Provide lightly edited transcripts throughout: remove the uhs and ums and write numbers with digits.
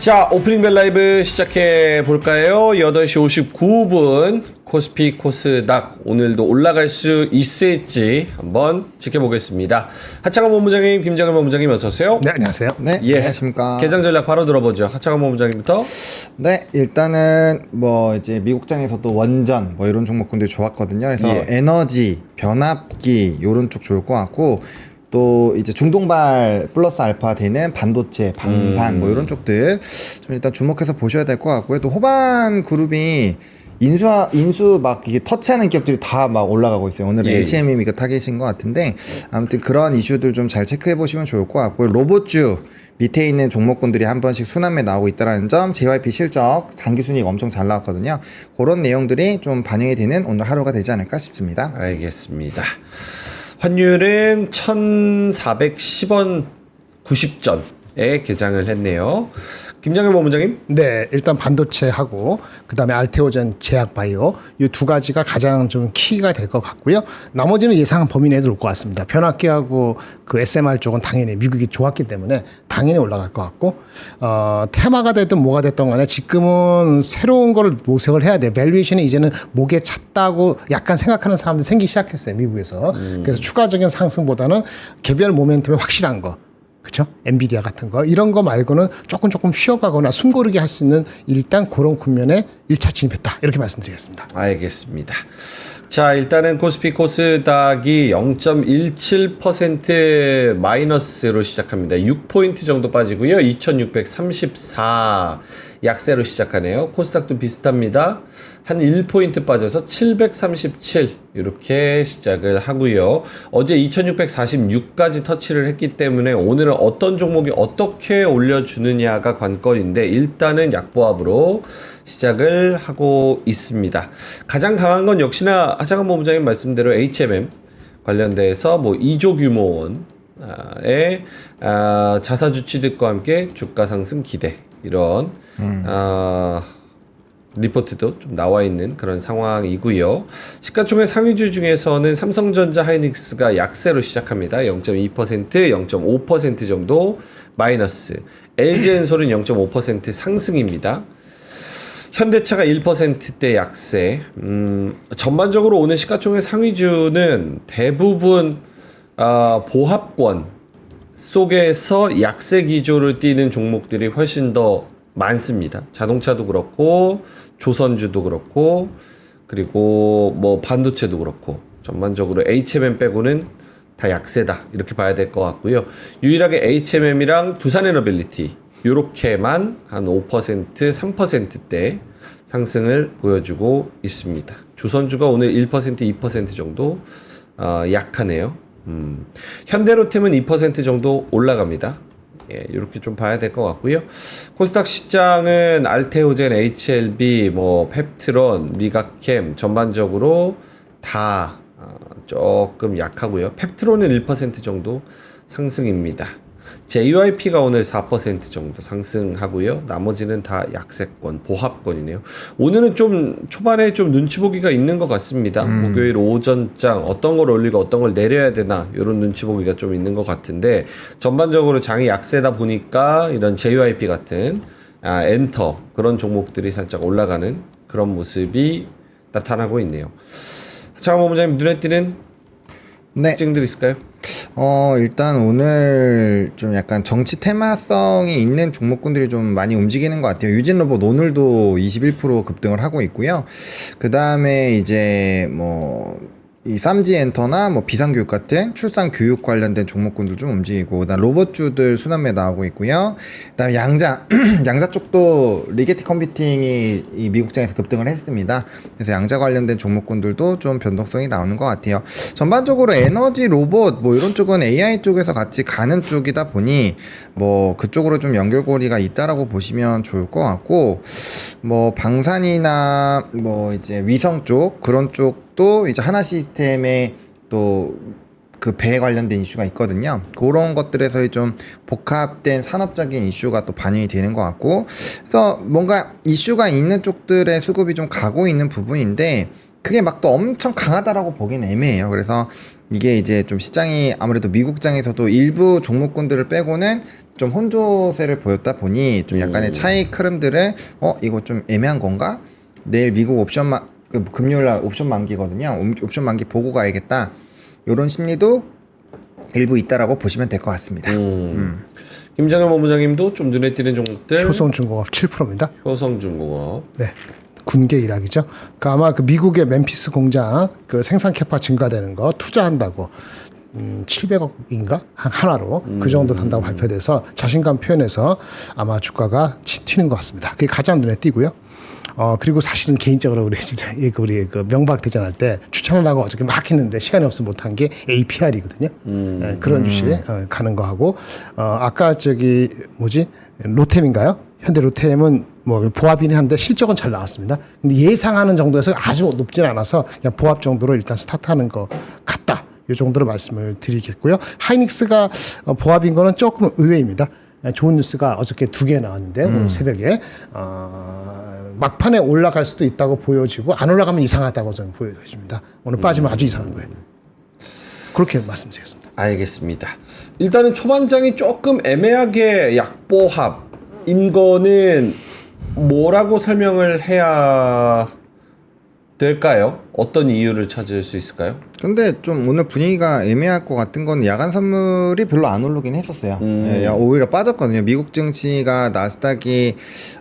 자, 오프닝 벨 라이브 시작해 볼까요? 8시 59분 코스피 코스닥 오늘도 올라갈 수 있을지 한번 지켜보겠습니다. 하창원 본부장님, 김정일 본부장님 어서 오세요. 네, 안녕하세요. 네, 예. 안녕하십니까. 개장 전략 바로 들어보죠. 하창원 본부장님부터. 네, 일단은 뭐 이제 미국장에서도 원전 뭐 이런 종목군들이 좋았거든요. 그래서 예. 에너지, 변압기 요런 쪽 좋을 것 같고 또 이제 중동발 플러스 알파 되는 반도체, 방산 뭐 이런 쪽들 좀 일단 주목해서 보셔야 될 것 같고요. 또 호반 그룹이 인수 막 이게 터치하는 기업들이 다 막 올라가고 있어요. 오늘은 예. HM이 그 타겟인 것 같은데 아무튼 그런 이슈들 좀 잘 체크해 보시면 좋을 것 같고요. 로봇주 밑에 있는 종목군들이 한 번씩 순환매 나오고 있다는 점, JYP 실적 단기 순이익 엄청 잘 나왔거든요. 그런 내용들이 좀 반영이 되는 오늘 하루가 되지 않을까 싶습니다. 알겠습니다. 환율은 1410원 90전에 개장을 했네요. 김정일 본부장님. 네, 일단 반도체하고 그다음에 알테오젠 제약바이오 이 두 가지가 가장 좀 키가 될 것 같고요. 나머지는 예상한 범위 내에 들어올 것 같습니다. 변압기하고 그 SMR 쪽은 당연히 미국이 좋았기 때문에 당연히 올라갈 것 같고 테마가 됐든 뭐가 됐든 간에 지금은 새로운 거를 모색을 해야 돼. 밸류에이션이 이제는 목에 찼다고 약간 생각하는 사람들이 생기기 시작했어요. 미국에서. 그래서 추가적인 상승보다는 개별 모멘텀이 확실한 거. 그렇죠? 엔비디아 같은 거 이런 거 말고는 조금 쉬어가거나 숨고르게 할 수 있는 일단 그런 국면에 1차 진입했다 이렇게 말씀드리겠습니다. 알겠습니다. 자, 일단은 코스피 코스닥이 0.17% 마이너스로 시작합니다. 6포인트 정도 빠지고요. 2634 약세로 시작하네요. 코스닥도 비슷합니다. 한 1포인트 빠져서 737 이렇게 시작을 하고요. 어제 2646까지 터치를 했기 때문에 오늘은 어떤 종목이 어떻게 올려주느냐가 관건인데 일단은 약보합으로 시작을 하고 있습니다. 가장 강한 건 역시나 하창원 본부장님 말씀대로 HMM 관련돼서 뭐 2조 규모의 자사주 취득과 함께 주가 상승 기대 이런 리포트도 좀 나와 있는 그런 상황이고요. 시가총액 상위주 중에서는 삼성전자 하이닉스가 약세로 시작합니다. 0.2%, 0.5% 정도 마이너스. LG엔솔은 0.5% 상승입니다. 현대차가 1%대 약세. 전반적으로 오늘 시가총액 상위주는 대부분 보합권 속에서 약세 기조를 띠는 종목들이 훨씬 더 많습니다. 자동차도 그렇고 조선주도 그렇고 그리고 뭐 반도체도 그렇고 전반적으로 HMM 빼고는 다 약세다 이렇게 봐야 될 것 같고요. 유일하게 HMM이랑 두산에너빌리티 요렇게만 한 5%, 3%대 상승을 보여주고 있습니다. 조선주가 오늘 1%, 2% 정도 약하네요. 현대로템은 2% 정도 올라갑니다. 예, 이렇게 좀 봐야 될 것 같고요. 코스닥 시장은 알테오젠, HLB, 뭐 펩트론, 미각캠 전반적으로 다 조금 약하고요. 펩트론은 1% 정도 상승입니다. JYP가 오늘 4% 정도 상승하고요. 나머지는 다 약세권, 보합권이네요. 오늘은 좀 초반에 좀 눈치 보기가 있는 것 같습니다. 목요일 오전장 어떤 걸 올리고 어떤 걸 내려야 되나 이런 눈치 보기가 좀 있는 것 같은데 전반적으로 장이 약세다 보니까 이런 JYP 같은 엔터 그런 종목들이 살짝 올라가는 그런 모습이 나타나고 있네요. 차관 본부장님 눈에 띄는 특징들 있을까요? 일단 오늘 좀 약간 정치 테마성이 있는 종목군들이 좀 많이 움직이는 것 같아요. 유진로봇 오늘도 21% 급등을 하고 있고요. 그 다음에 이제 뭐 이 쌈지엔터나 뭐 비상교육 같은 출산 교육 관련된 종목군들 좀 움직이고, 그다음 로봇주들 순환매 나오고 있고요. 그다음에 양자 양자 쪽도 리게티 컴퓨팅이 이 미국장에서 급등을 했습니다. 그래서 양자 관련된 종목군들도 좀 변동성이 나오는 것 같아요. 전반적으로 에너지 로봇 뭐 이런 쪽은 AI 쪽에서 같이 가는 쪽이다 보니 뭐 그쪽으로 좀 연결고리가 있다라고 보시면 좋을 것 같고, 뭐 방산이나 뭐 이제 위성 쪽 그런 쪽도 이제 하나 시스템에 또 그 배 관련된 이슈가 있거든요. 그런 것들에서의 좀 복합된 산업적인 이슈가 또 반영이 되는 것 같고, 그래서 뭔가 이슈가 있는 쪽들의 수급이 좀 가고 있는 부분인데 그게 막 또 엄청 강하다라고 보기는 애매해요. 그래서 이게 이제 좀 시장이 아무래도 미국장에서도 일부 종목군들을 빼고는 좀 혼조세를 보였다 보니 좀 약간의 차익 흐름들을 이거 좀 애매한 건가? 내일 미국 금요일 날 옵션 만기거든요. 옵션 만기 보고 가야겠다. 요런 심리도 일부 있다라고 보시면 될 것 같습니다. 김장현 본부장님도 좀 눈에 띄는 종목들. 효성중공업 7%입니다. 효성중공업. 네. 군계 일학이죠. 그러니까 아마 그 미국의 멤피스 공장 그 생산 캐파 증가되는 거 투자한다고 700억인가 하나로 그 정도 단다고 발표돼서 자신감 표현해서 아마 주가가 튀는 것 같습니다. 그게 가장 눈에 띄고요. 그리고 사실은 개인적으로 우리 진짜 우리 그 명박 대전할 때 추천하려고 어저께 막 했는데 시간이 없어 못한 게 APR이거든요. 네, 그런 주식 가는 거 하고 아까 저기 로템인가요? 현대 로템은 뭐 보합이긴 한데 실적은 잘 나왔습니다. 근데 예상하는 정도에서 아주 높진 않아서 그냥 보합 정도로 일단 스타트하는 것 같다. 이 정도로 말씀을 드리겠고요. 하이닉스가 보합인 거는 조금 의외입니다. 좋은 뉴스가 어저께 2개 나왔는데 오늘 새벽에 막판에 올라갈 수도 있다고 보여지고 안 올라가면 이상하다고 저는 보여집니다. 오늘 빠지면 아주 이상한 거예요. 그렇게 말씀드리겠습니다. 알겠습니다. 일단은 초반장이 조금 애매하게 약보합인 거는 뭐라고 설명을 해야 될까요? 어떤 이유를 찾을 수 있을까요? 근데 좀 오늘 분위기가 애매할 것 같은 건 야간 선물이 별로 안 오르긴 했었어요. 예, 오히려 빠졌거든요. 미국 증시가 나스닥이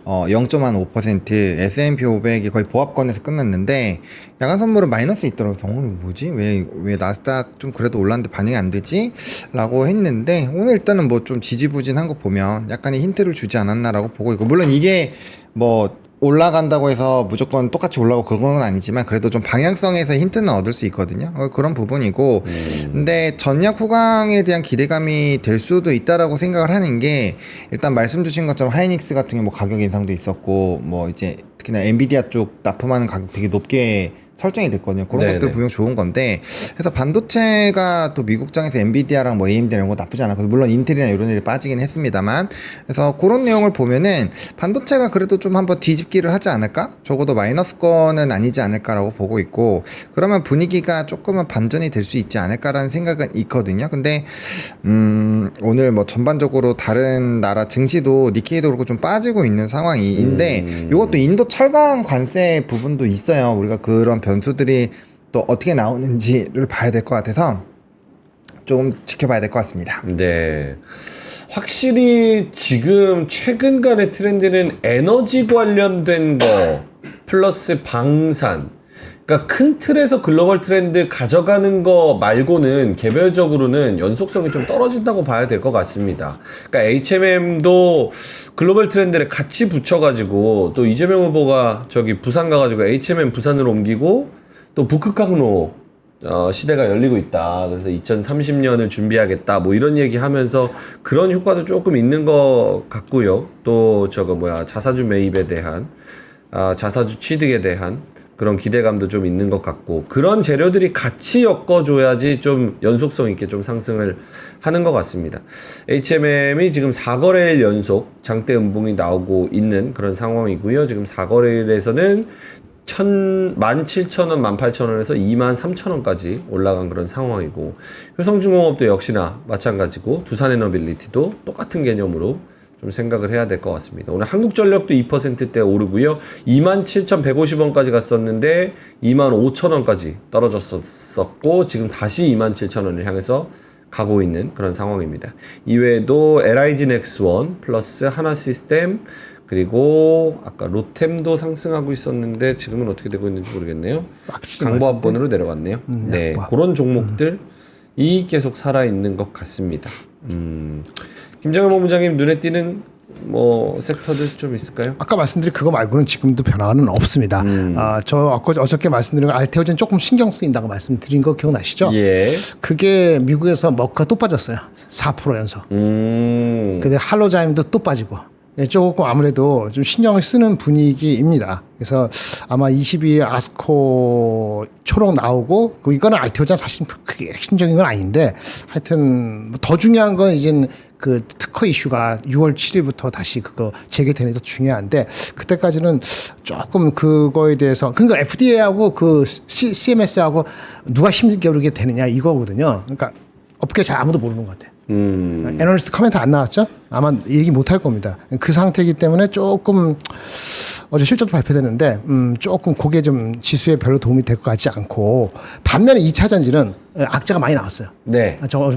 0.5%, S&P 500이 거의 보합권에서 끝났는데 야간 선물은 마이너스 있더라고요. 이거 뭐지? 왜 나스닥 좀 그래도 올랐는데 반응이 안 되지? 라고 했는데 오늘 일단은 뭐 좀 지지부진한 거 보면 약간의 힌트를 주지 않았나라고 보고 있고, 물론 이게 뭐 올라간다고 해서 무조건 똑같이 올라가고 그런 건 아니지만 그래도 좀 방향성에서 힌트는 얻을 수 있거든요. 그런 부분이고, 근데 전략 후강에 대한 기대감이 될 수도 있다라고 생각을 하는 게, 일단 말씀 주신 것처럼 하이닉스 같은 경우 뭐 가격 인상도 있었고, 뭐 이제 특히나 엔비디아 쪽 납품하는 가격 되게 높게 설정이 됐거든요. 그런 네네. 것들 분명 좋은 건데, 그래서 반도체가 또 미국장에서 엔비디아랑 뭐 AMD 이런 거 나쁘지 않았고, 물론 인텔이나 이런 애들 빠지긴 했습니다만, 그래서 그런 내용을 보면은 반도체가 그래도 좀 한번 뒤집기를 하지 않을까? 적어도 마이너스권은 아니지 않을까라고 보고 있고, 그러면 분위기가 조금은 반전이 될 수 있지 않을까라는 생각은 있거든요. 근데 오늘 뭐 전반적으로 다른 나라 증시도 니케이도 그렇고 좀 빠지고 있는 상황인데, 이것도 인도 철강 관세 부분도 있어요. 우리가 그런 변수들이 또 어떻게 나오는지를 봐야 될 것 같아서 조금 지켜봐야 될 것 같습니다. 네. 확실히 지금 최근간의 트렌드는 에너지 관련된 거 플러스 방산. 그러니까 큰 틀에서 글로벌 트렌드 가져가는 거 말고는 개별적으로는 연속성이 좀 떨어진다고 봐야 될 것 같습니다. 그러니까 HMM도 글로벌 트렌드를 같이 붙여가지고 또 이재명 후보가 저기 부산 가가지고 HMM 부산으로 옮기고 또 북극항로 시대가 열리고 있다. 그래서 2030년을 준비하겠다. 뭐 이런 얘기 하면서 그런 효과도 조금 있는 것 같고요. 또 자사주 매입에 대한 자사주 취득에 대한 그런 기대감도 좀 있는 것 같고, 그런 재료들이 같이 엮어줘야지 좀 연속성 있게 좀 상승을 하는 것 같습니다. HMM이 지금 4거래일 연속 장대 음봉이 나오고 있는 그런 상황이고요. 지금 4거래일에서는 17,000원, 18,000원에서 23,000원까지 올라간 그런 상황이고, 효성중공업도 역시나 마찬가지고, 두산에너빌리티도 똑같은 개념으로 좀 생각을 해야 될 것 같습니다. 오늘 한국전력도 2%대 오르고요. 27,150원까지 갔었는데 25,000원까지 떨어졌었고, 지금 다시 27,000원을 향해서 가고 있는 그런 상황입니다. 이외에도 LIG 넥스원 플러스 하나시스템, 그리고 아까 로템도 상승하고 있었는데 지금은 어떻게 되고 있는지 모르겠네요. 강보합권으로 내려갔네요. 네, 그런 종목들이 계속 살아있는 것 같습니다. 김정일 본부장님 눈에 띄는 뭐 섹터들 좀 있을까요? 아까 말씀드린 그거 말고는 지금도 변화는 없습니다. 저 어저께 말씀드린 알테오젠 조금 신경 쓰인다고 말씀드린 거 기억나시죠? 예. 그게 미국에서 머크가 또 빠졌어요. 4% 연속. 근데 할로자임도 또 빠지고. 조금 아무래도 좀 신경을 쓰는 분위기입니다. 그래서 아마 22일 아스코 초록 나오고, 이거는 알테오젠 사실 크게 핵심적인 건 아닌데, 하여튼 더 중요한 건 이제 그 특허 이슈가 6월 7일부터 다시 그거 재개되는 게 더 중요한데, 그때까지는 조금 그거에 대해서, 그러니까 FDA하고 그 CMS하고 누가 힘겨루게 되느냐 이거거든요. 그러니까 업계 잘 아무도 모르는 것 같아요. 애널리스트 커멘트 안 나왔죠? 아마 얘기 못 할 겁니다. 그 상태이기 때문에 조금 어제 실적도 발표됐는데 조금 그게 좀 지수에 별로 도움이 될 것 같지 않고 반면에 2차 전지는 악재가 많이 나왔어요. 네. 저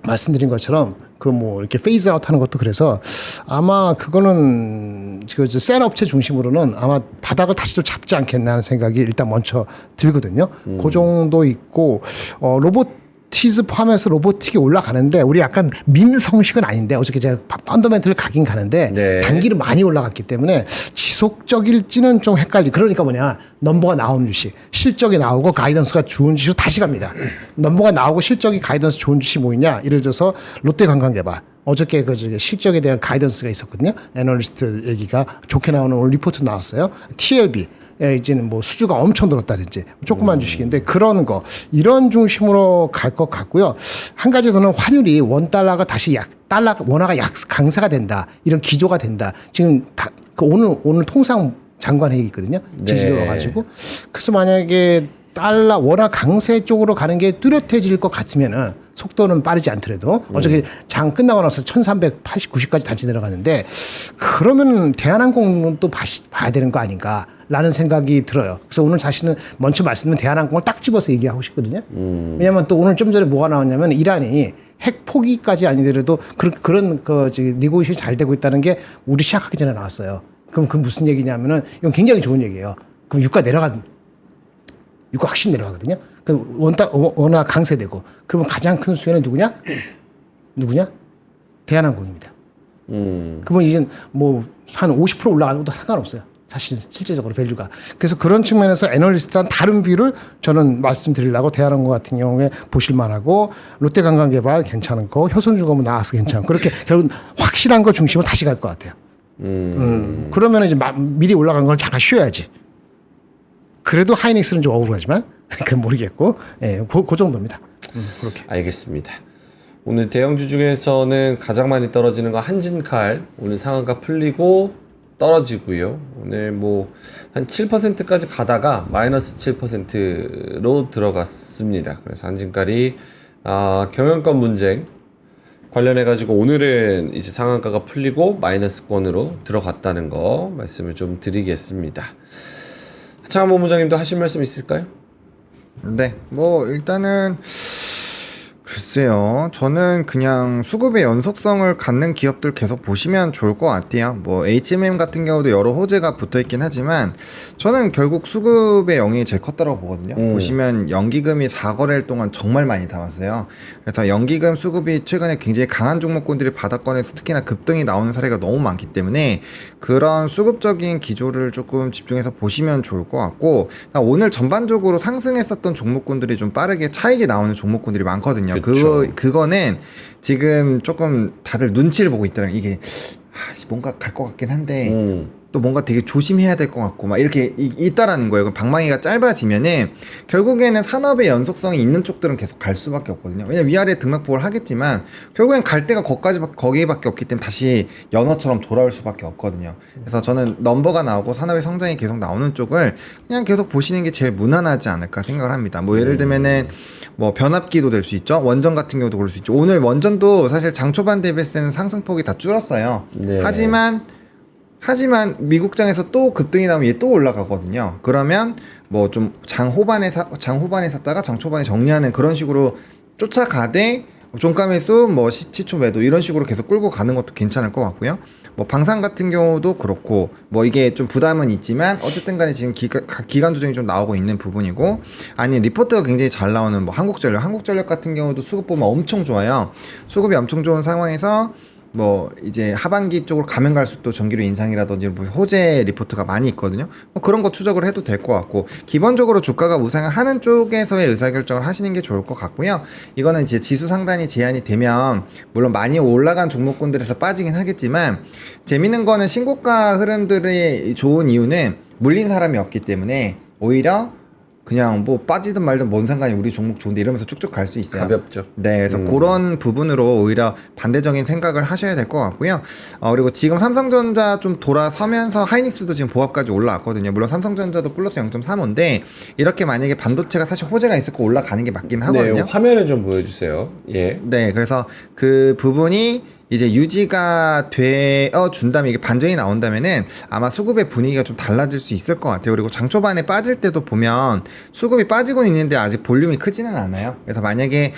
말씀드린 것처럼 그 뭐 이렇게 페이즈 아웃 하는 것도 그래서 아마 그거는 그센 업체 중심으로는 아마 바닥을 다시 또 잡지 않겠나 하는 생각이 일단 먼저 들거든요. 그 정도 있고 로보티즈 포함해서 로보틱이 올라가는데 우리 약간 민성식은 아닌데 어저께 제가 펀더멘트를 가긴 가는데 네. 단기로 많이 올라갔기 때문에 지속적일지는 좀 그러니까 뭐냐 넘버가 나오는 주식 실적이 나오고 가이던스가 좋은 주식 다시 갑니다. 넘버가 나오고 실적이 가이던스 좋은 주식 뭐 있냐 예를 들어서 롯데관광개발 어저께 그 실적에 대한 가이던스가 있었거든요. 애널리스트 얘기가 좋게 나오는 오늘 리포트 나왔어요. TLB 이제는 뭐 수주가 엄청 늘었다든지 조그만 주식인데 그런 거 이런 중심으로 갈 것 같고요. 한 가지 더는 환율이 원달러가 다시 달러가 원화가 강세가 된다 이런 기조가 된다. 지금 오늘 통상 장관 회의 있거든요. 지지도 넣어가지고 그래서 만약에 달러 원화 강세 쪽으로 가는 게 뚜렷해질 것 같으면은 속도는 빠르지 않더라도 어저께 장 끝나고 나서 1380, 90까지 단지 내려갔는데 그러면 대한항공은 또 봐야 되는 거 아닌가라는 생각이 들어요. 그래서 오늘 자신은 먼저 말씀드린 대한항공을 딱 집어서 얘기하고 싶거든요. 왜냐하면 또 오늘 좀 전에 뭐가 나왔냐면 이란이 핵 포기까지 아니더라도 그런 니고시에이션이 잘 되고 있다는 게 우리 시작하기 전에 나왔어요. 그럼 그 무슨 얘기냐면은 이건 굉장히 좋은 얘기예요. 그럼 유가 확실히 내려가거든요. 그 원화 강세되고 그러면 가장 큰 수혜는 누구냐? 대한항공입니다. 그러면 이제 뭐 한 50% 올라가도 상관없어요. 사실 실제적으로 밸류가. 그래서 그런 측면에서 애널리스트랑 다른 뷰를 저는 말씀드리려고 대한항공 같은 경우에 보실만하고 롯데관광개발 괜찮은 거, 효손주거은 나와서 괜찮고 그렇게 결국 확실한 거 중심으로 다시 갈 것 같아요. 그러면 이제 미리 올라간 걸 잠깐 쉬어야지. 그래도 하이닉스는 좀 억울하지만 그건 모르겠고 그 정도입니다. 그렇게. 알겠습니다. 오늘 대형주 중에서는 가장 많이 떨어지는 거 한진칼 오늘 상한가 풀리고 떨어지고요. 오늘 뭐 한 7%까지 가다가 마이너스 7%로 들어갔습니다. 그래서 한진칼이 경영권 문제 관련해 가지고 오늘은 이제 상한가가 풀리고 마이너스권으로 들어갔다는 거 말씀을 좀 드리겠습니다. 하창한 본부장님도 하실 말씀 있을까요? 네, 뭐 일단은 글쎄요. 저는 그냥 수급의 연속성을 갖는 기업들 계속 보시면 좋을 것 같아요. 뭐 HMM 같은 경우도 여러 호재가 붙어 있긴 하지만 저는 결국 수급의 영향이 제일 컸다고 보거든요. 보시면 연기금이 4거래일 동안 정말 많이 담았어요. 그래서 연기금 수급이 최근에 굉장히 강한 종목군들이 바닥권에서 특히나 급등이 나오는 사례가 너무 많기 때문에 그런 수급적인 기조를 조금 집중해서 보시면 좋을 것 같고 오늘 전반적으로 상승했었던 종목군들이 좀 빠르게 차익이 나오는 종목군들이 많거든요. 그거는 지금 조금 다들 눈치를 보고 있더라고요. 이게 뭔가 갈 것 같긴 한데 또 뭔가 되게 조심해야 될 것 같고 막 이렇게 있다라는 거예요. 방망이가 짧아지면은 결국에는 산업의 연속성이 있는 쪽들은 계속 갈 수밖에 없거든요. 왜냐면 위아래 등락폭을 하겠지만 결국엔 갈 데가 거기밖에 없기 때문에 다시 연어처럼 돌아올 수밖에 없거든요. 그래서 저는 넘버가 나오고 산업의 성장이 계속 나오는 쪽을 그냥 계속 보시는 게 제일 무난하지 않을까 생각을 합니다. 뭐 예를 들면은 뭐 변압기도 될 수 있죠. 원전 같은 경우도 그럴 수 있죠. 오늘 원전도 사실 장 초반 대비했을 때는 상승폭이 다 줄었어요. 네. 하지만 미국장에서 또 급등이 나오면 얘 또 올라가거든요. 그러면 뭐 좀 장 후반에 샀다가 장 초반에 정리하는 그런 식으로 쫓아가되 종가 매수 뭐 시초 매도 이런 식으로 계속 끌고 가는 것도 괜찮을 것 같고요. 뭐 방산 같은 경우도 그렇고 뭐 이게 좀 부담은 있지만 어쨌든 간에 지금 기간 조정이 좀 나오고 있는 부분이고 아니 리포트가 굉장히 잘 나오는 뭐 한국전력 같은 경우도 수급 보면 엄청 좋아요. 수급이 엄청 좋은 상황에서 뭐 이제 하반기 쪽으로 가면 갈수록 또 전기료 인상이라든지 뭐 호재 리포트가 많이 있거든요. 뭐 그런 거 추적을 해도 될 것 같고 기본적으로 주가가 우상하는 쪽에서의 의사결정을 하시는 게 좋을 것 같고요. 이거는 이제 지수 상단이 제한이 되면 물론 많이 올라간 종목군들에서 빠지긴 하겠지만 재밌는 거는 신고가 흐름들이 좋은 이유는 물린 사람이 없기 때문에 오히려 그냥 뭐 빠지든 말든 뭔 상관이 우리 종목 좋은데 이러면서 쭉쭉 갈 수 있어요. 가볍죠. 네, 그래서 그런 부분으로 오히려 반대적인 생각을 하셔야 될 것 같고요. 그리고 지금 삼성전자 좀 돌아서면서 하이닉스도 지금 보합까지 올라왔거든요. 물론 삼성전자도 플러스 0.35인데 이렇게 만약에 반도체가 사실 호재가 있을 거 올라가는 게 맞긴 하거든요. 네, 화면을 좀 보여주세요. 예. 네, 그래서 그 부분이 이제 유지가 되어 준다면 이게 반전이 나온다면은 아마 수급의 분위기가 좀 달라질 수 있을 것 같아요. 그리고 장 초반에 빠질 때도 보면 수급이 빠지고 있는데 아직 볼륨이 크지는 않아요. 그래서 만약에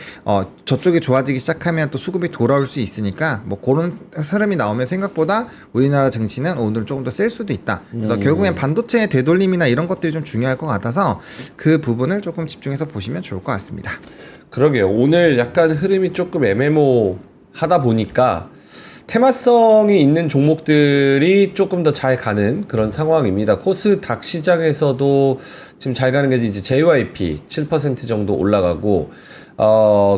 저쪽이 좋아지기 시작하면 또 수급이 돌아올 수 있으니까 뭐 그런 흐름이 나오면 생각보다 우리나라 증시는 오늘 조금 더 셀 수도 있다. 그래서 결국엔 반도체의 되돌림이나 이런 것들이 좀 중요할 것 같아서 그 부분을 조금 집중해서 보시면 좋을 것 같습니다. 그러게요. 오늘 약간 흐름이 조금 애매모하다 보니까 테마성이 있는 종목들이 조금 더 잘 가는 그런 상황입니다. 코스닥 시장에서도 지금 잘 가는 게 이제 JYP 7% 정도 올라가고,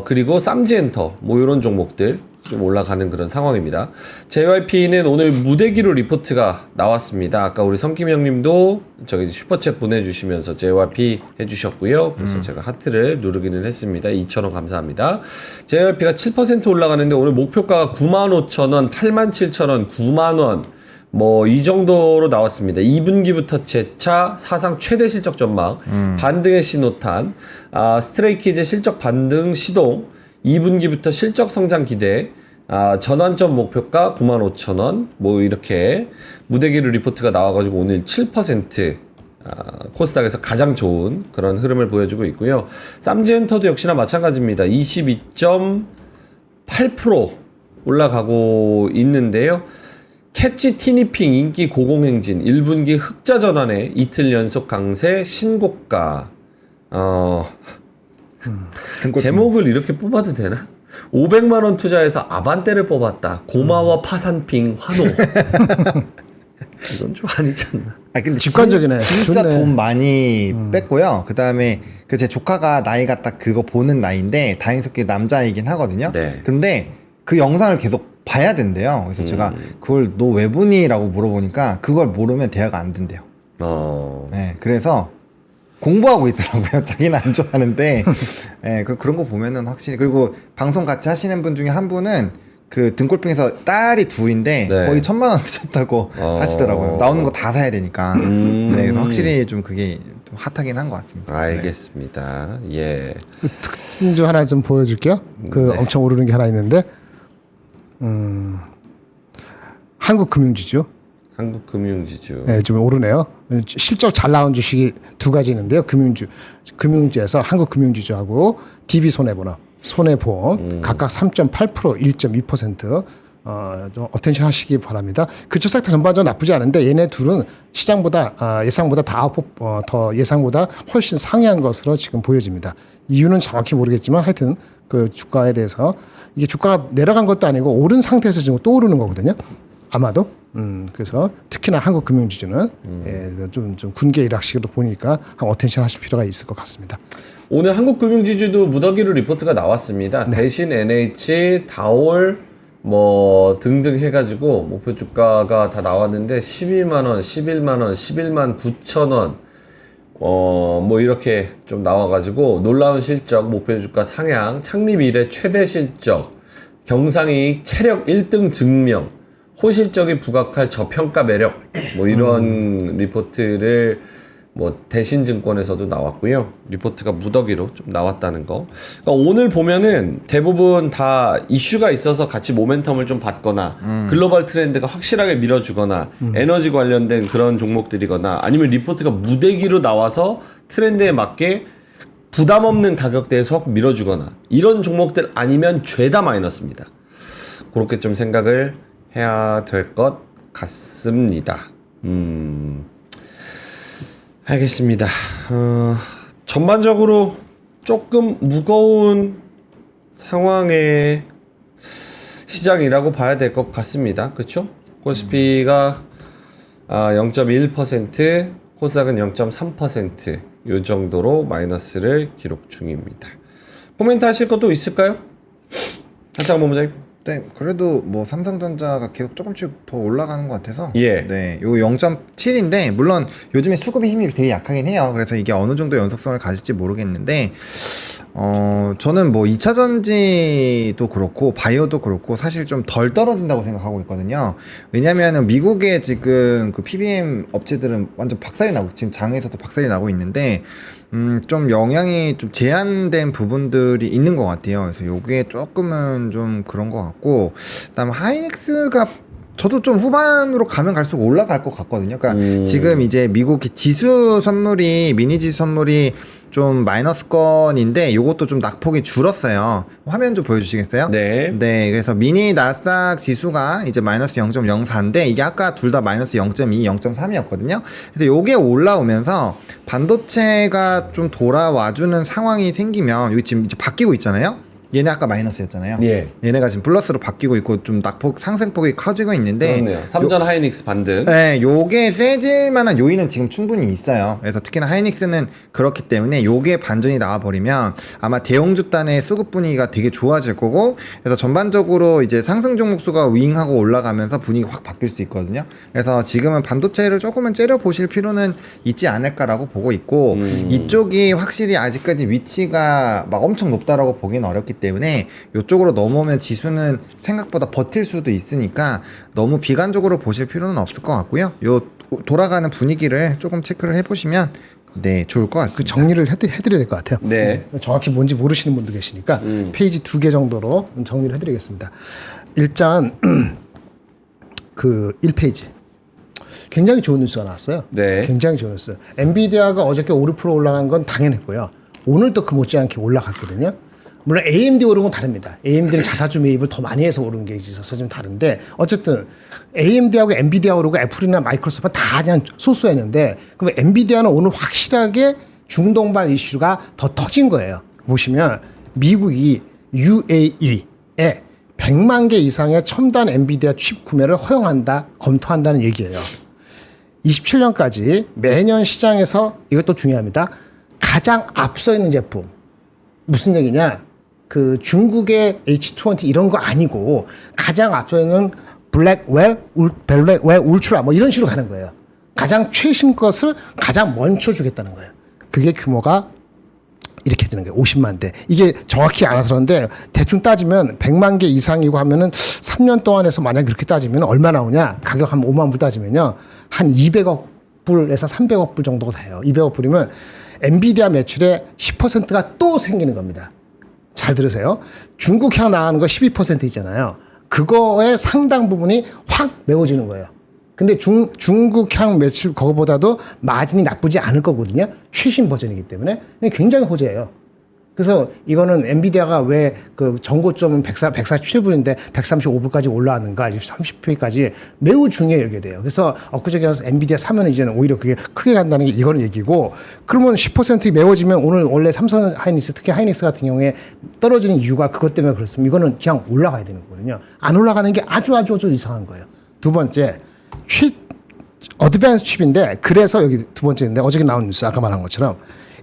그리고 쌈지엔터 뭐 이런 종목들 좀 올라가는 그런 상황입니다. JYP는 오늘 무대기로 리포트가 나왔습니다. 아까 우리 성김 형님도 저기 슈퍼챗 보내주시면서 JYP 해주셨고요. 그래서 제가 하트를 누르기는 했습니다. 2,000원 감사합니다. JYP가 7% 올라가는데 오늘 목표가가 95,000원, 87,000원, 9만원 뭐 이 정도로 나왔습니다. 2분기부터 재차 사상 최대 실적 전망, 반등의 신호탄, 스트레이키즈 실적 반등 시동, 2분기부터 실적 성장 기대, 전환점 목표가 95,000원, 뭐 이렇게 무대기로 리포트가 나와가지고 오늘 7% 코스닥에서 가장 좋은 그런 흐름을 보여주고 있고요. 쌈지엔터도 역시나 마찬가지입니다. 22.8% 올라가고 있는데요. 캐치 티니핑 인기 고공행진 1분기 흑자 전환에 이틀 연속 강세 신고가. 제목을 이렇게 뽑아도 되나? 500만원 투자해서 아반떼를 뽑았다. 고마워 파산핑 환호. 이건 좀 아니지 않나? 근데 직관적이네. 진짜 좋네. 돈 많이 뺐고요. 그 다음에 그 제 조카가 나이가 딱 그거 보는 나이인데 다행스럽게 남자이긴 하거든요. 네. 근데 그 영상을 계속 봐야 된대요. 그래서 제가 그걸 너 왜 보니? 라고 물어보니까 그걸 모르면 대화가 안 된대요. 네, 그래서 공부하고 있더라고요. 자기는 안 좋아하는데. 네, 그런 거 보면은 확실히. 그리고 방송 같이 하시는 분 중에 한 분은 그 등골핑에서 딸이 둘인데 네. 거의 1,000만 원 쓰셨다고 하시더라고요. 나오는 거 다 사야 되니까. 네, 그래서 확실히 좀 그게 좀 핫하긴 한 것 같습니다. 알겠습니다. 예. 그 특징 중 하나 좀 보여줄게요. 그 엄청 오르는 게 하나 있는데, 한국금융지주. 한국금융지주. 네, 좀 오르네요. 실적 잘 나온 주식이 두 가지 있는데요. 금융주에서 한국금융지주하고 DB손해보험 각각 3.8%, 1.2%. 좀 어텐션 하시기 바랍니다. 그쪽 섹터 전반적으로 나쁘지 않은데 얘네 둘은 시장보다 예상보다 더 예상보다 훨씬 상회한 것으로 지금 보여집니다. 이유는 정확히 모르겠지만 하여튼 그 주가에 대해서 이게 주가가 내려간 것도 아니고 오른 상태에서 지금 또 오르는 거거든요. 아마도. 그래서 특히나 한국금융지주는 좀 군계 일학식으로 보니까 한 어텐션 하실 필요가 있을 것 같습니다. 오늘 한국금융지주도 무더기로 리포트가 나왔습니다. 대신 NH, 다올 뭐 등등 해가지고 목표 주가가 다 나왔는데 12만원, 11만원, 11만 9천원 뭐 이렇게 좀 나와가지고 놀라운 실적, 목표 주가 상향, 창립 이래 최대 실적, 경상이익 체력 1등 증명, 호실적이 부각할 저평가 매력 뭐 이런 리포트를 뭐 대신증권에서도 나왔고요. 리포트가 무더기로 좀 나왔다는 거. 그러니까 오늘 보면은 대부분 다 이슈가 있어서 같이 모멘텀을 좀 받거나 글로벌 트렌드가 확실하게 밀어주거나 에너지 관련된 그런 종목들이거나 아니면 리포트가 무대기로 나와서 트렌드에 맞게 부담 없는 가격대에서 확 밀어주거나 이런 종목들 아니면 죄다 마이너스입니다. 그렇게 좀 생각을 해야 될 것 같습니다. 알겠습니다. 전반적으로 조금 무거운 상황의 시장이라고 봐야 될 것 같습니다. 그렇죠? 코스피가 0.1%, 코스닥은 0.3% 요 정도로 마이너스를 기록 중입니다. 코멘트 하실 것도 있을까요? 한창 본부장님. 네, 그래도 뭐 삼성전자가 계속 조금씩 더 올라가는 것 같아서 예. 네, 요 0.7인데 물론 요즘에 수급의 힘이 되게 약하긴 해요. 그래서 이게 어느 정도 연속성을 가질지 모르겠는데 저는 뭐 2차 전지도 그렇고 바이오도 그렇고 사실 좀 덜 떨어진다고 생각하고 있거든요. 왜냐면은 미국의 지금 그 PBM 업체들은 완전 박살이 나고 지금 장에서도 박살이 나고 있는데 좀 영향이 좀 제한된 부분들이 있는 것 같아요. 그래서 요게 조금은 좀 그런 것 같고, 그다음 하이닉스가 저도 좀 후반으로 가면 갈수록 올라갈 것 같거든요. 그러니까 지금 이제 미국 지수 선물이 미니 지수 선물이 좀 마이너스권인데 요것도 좀 낙폭이 줄었어요. 화면 좀 보여주시겠어요? 네. 네, 그래서 미니 나스닥 지수가 이제 마이너스 0.04인데 이게 아까 둘 다 마이너스 0.2, 0.3이었거든요. 그래서 요게 올라오면서 반도체가 좀 돌아와주는 상황이 생기면 여기 지금 이제 바뀌고 있잖아요. 얘네 아까 마이너스였잖아요. 예. 얘네가 지금 플러스로 바뀌고 있고 좀 낙폭 상승폭이 커지고 있는데 그렇네요. 삼전 하이닉스 반등. 네, 요게 세질 만한 요인은 지금 충분히 있어요. 그래서 특히나 하이닉스는 그렇기 때문에 요게 반전이 나와버리면 아마 대형주단의 수급 분위기가 되게 좋아질 거고, 그래서 전반적으로 이제 상승 종목 수가 윙하고 올라가면서 분위기 확 바뀔 수 있거든요. 그래서 지금은 반도체를 조금은 째려 보실 필요는 있지 않을까라고 보고 있고, 이쪽이 확실히 아직까지 위치가 막 엄청 높다라고 보기는 어렵기 때문에 이쪽으로 넘어오면 지수는 생각보다 버틸 수도 있으니까 너무 비관적으로 보실 필요는 없을 것 같고요. 요 돌아가는 분위기를 조금 체크를 해보시면 네 좋을 것 그 같습니다. 정리를 해드려야 될 것 같아요. 네. 정확히 뭔지 모르시는 분도 계시니까 페이지 2개 정도로 정리를 해드리겠습니다. 일단 그 1페이지 굉장히 좋은 뉴스가 나왔어요. 네. 굉장히 좋은 뉴스. 엔비디아가 어저께 5% 올라간 건 당연했고요. 오늘도 그 못지않게 올라갔거든요. 물론 AMD 오른 건 다릅니다. AMD는 자사주 매입을 더 많이 해서 오른 게 있어서 좀 다른데 어쨌든 AMD하고 엔비디아 오르고 애플이나 마이크로소프트 다 그냥 소소했는데 그럼 엔비디아는 오늘 확실하게 중동발 이슈가 더 터진 거예요. 보시면 미국이 UAE에 100만 개 이상의 첨단 엔비디아 칩 구매를 허용한다, 검토한다는 얘기예요. 27년까지 매년 시장에서 이것도 중요합니다. 가장 앞서 있는 제품. 무슨 얘기냐? 그 중국의 H20 이런 거 아니고 가장 앞서 있는 블랙웰 울트라 뭐 이런 식으로 가는 거예요. 가장 최신 것을 가장 먼저 주겠다는 거예요. 그게 규모가 이렇게 되는 거예요. 50만 대. 이게 정확히 알아서 그런데 대충 따지면 100만 개 이상이고 하면은 3년 동안 해서 만약에 그렇게 따지면 얼마 나오냐? 가격 한 5만 불 따지면요. 한 200억 불에서 300억 불 정도가 돼요. 200억 불이면 엔비디아 매출의 10%가 또 생기는 겁니다. 잘 들으세요. 중국향 나가는 거 12% 있잖아요. 그거의 상당 부분이 확 메워지는 거예요. 근데 중국향 매출 그거보다도 마진이 나쁘지 않을 거거든요. 최신 버전이기 때문에 굉장히 호재예요. 그래서 이거는 엔비디아가 왜 그 전고점은 147불인데 135불까지 올라왔는가, 30%까지 매우 중요하게 여겨야 돼요. 그래서 엊그저께 엔비디아 사면 이제는 오히려 그게 크게 간다는 게 이거는 얘기고, 그러면 10% 메워지면 오늘 원래 삼성 하이닉스, 특히 하이닉스 같은 경우에 떨어지는 이유가 그것 때문에 그렇습니다. 이거는 그냥 올라가야 되는 거거든요. 안 올라가는 게 아주 이상한 거예요. 두 번째, 어드밴스 칩인데, 그래서 여기 두 번째인데 어저께 나온 뉴스 아까 말한 것처럼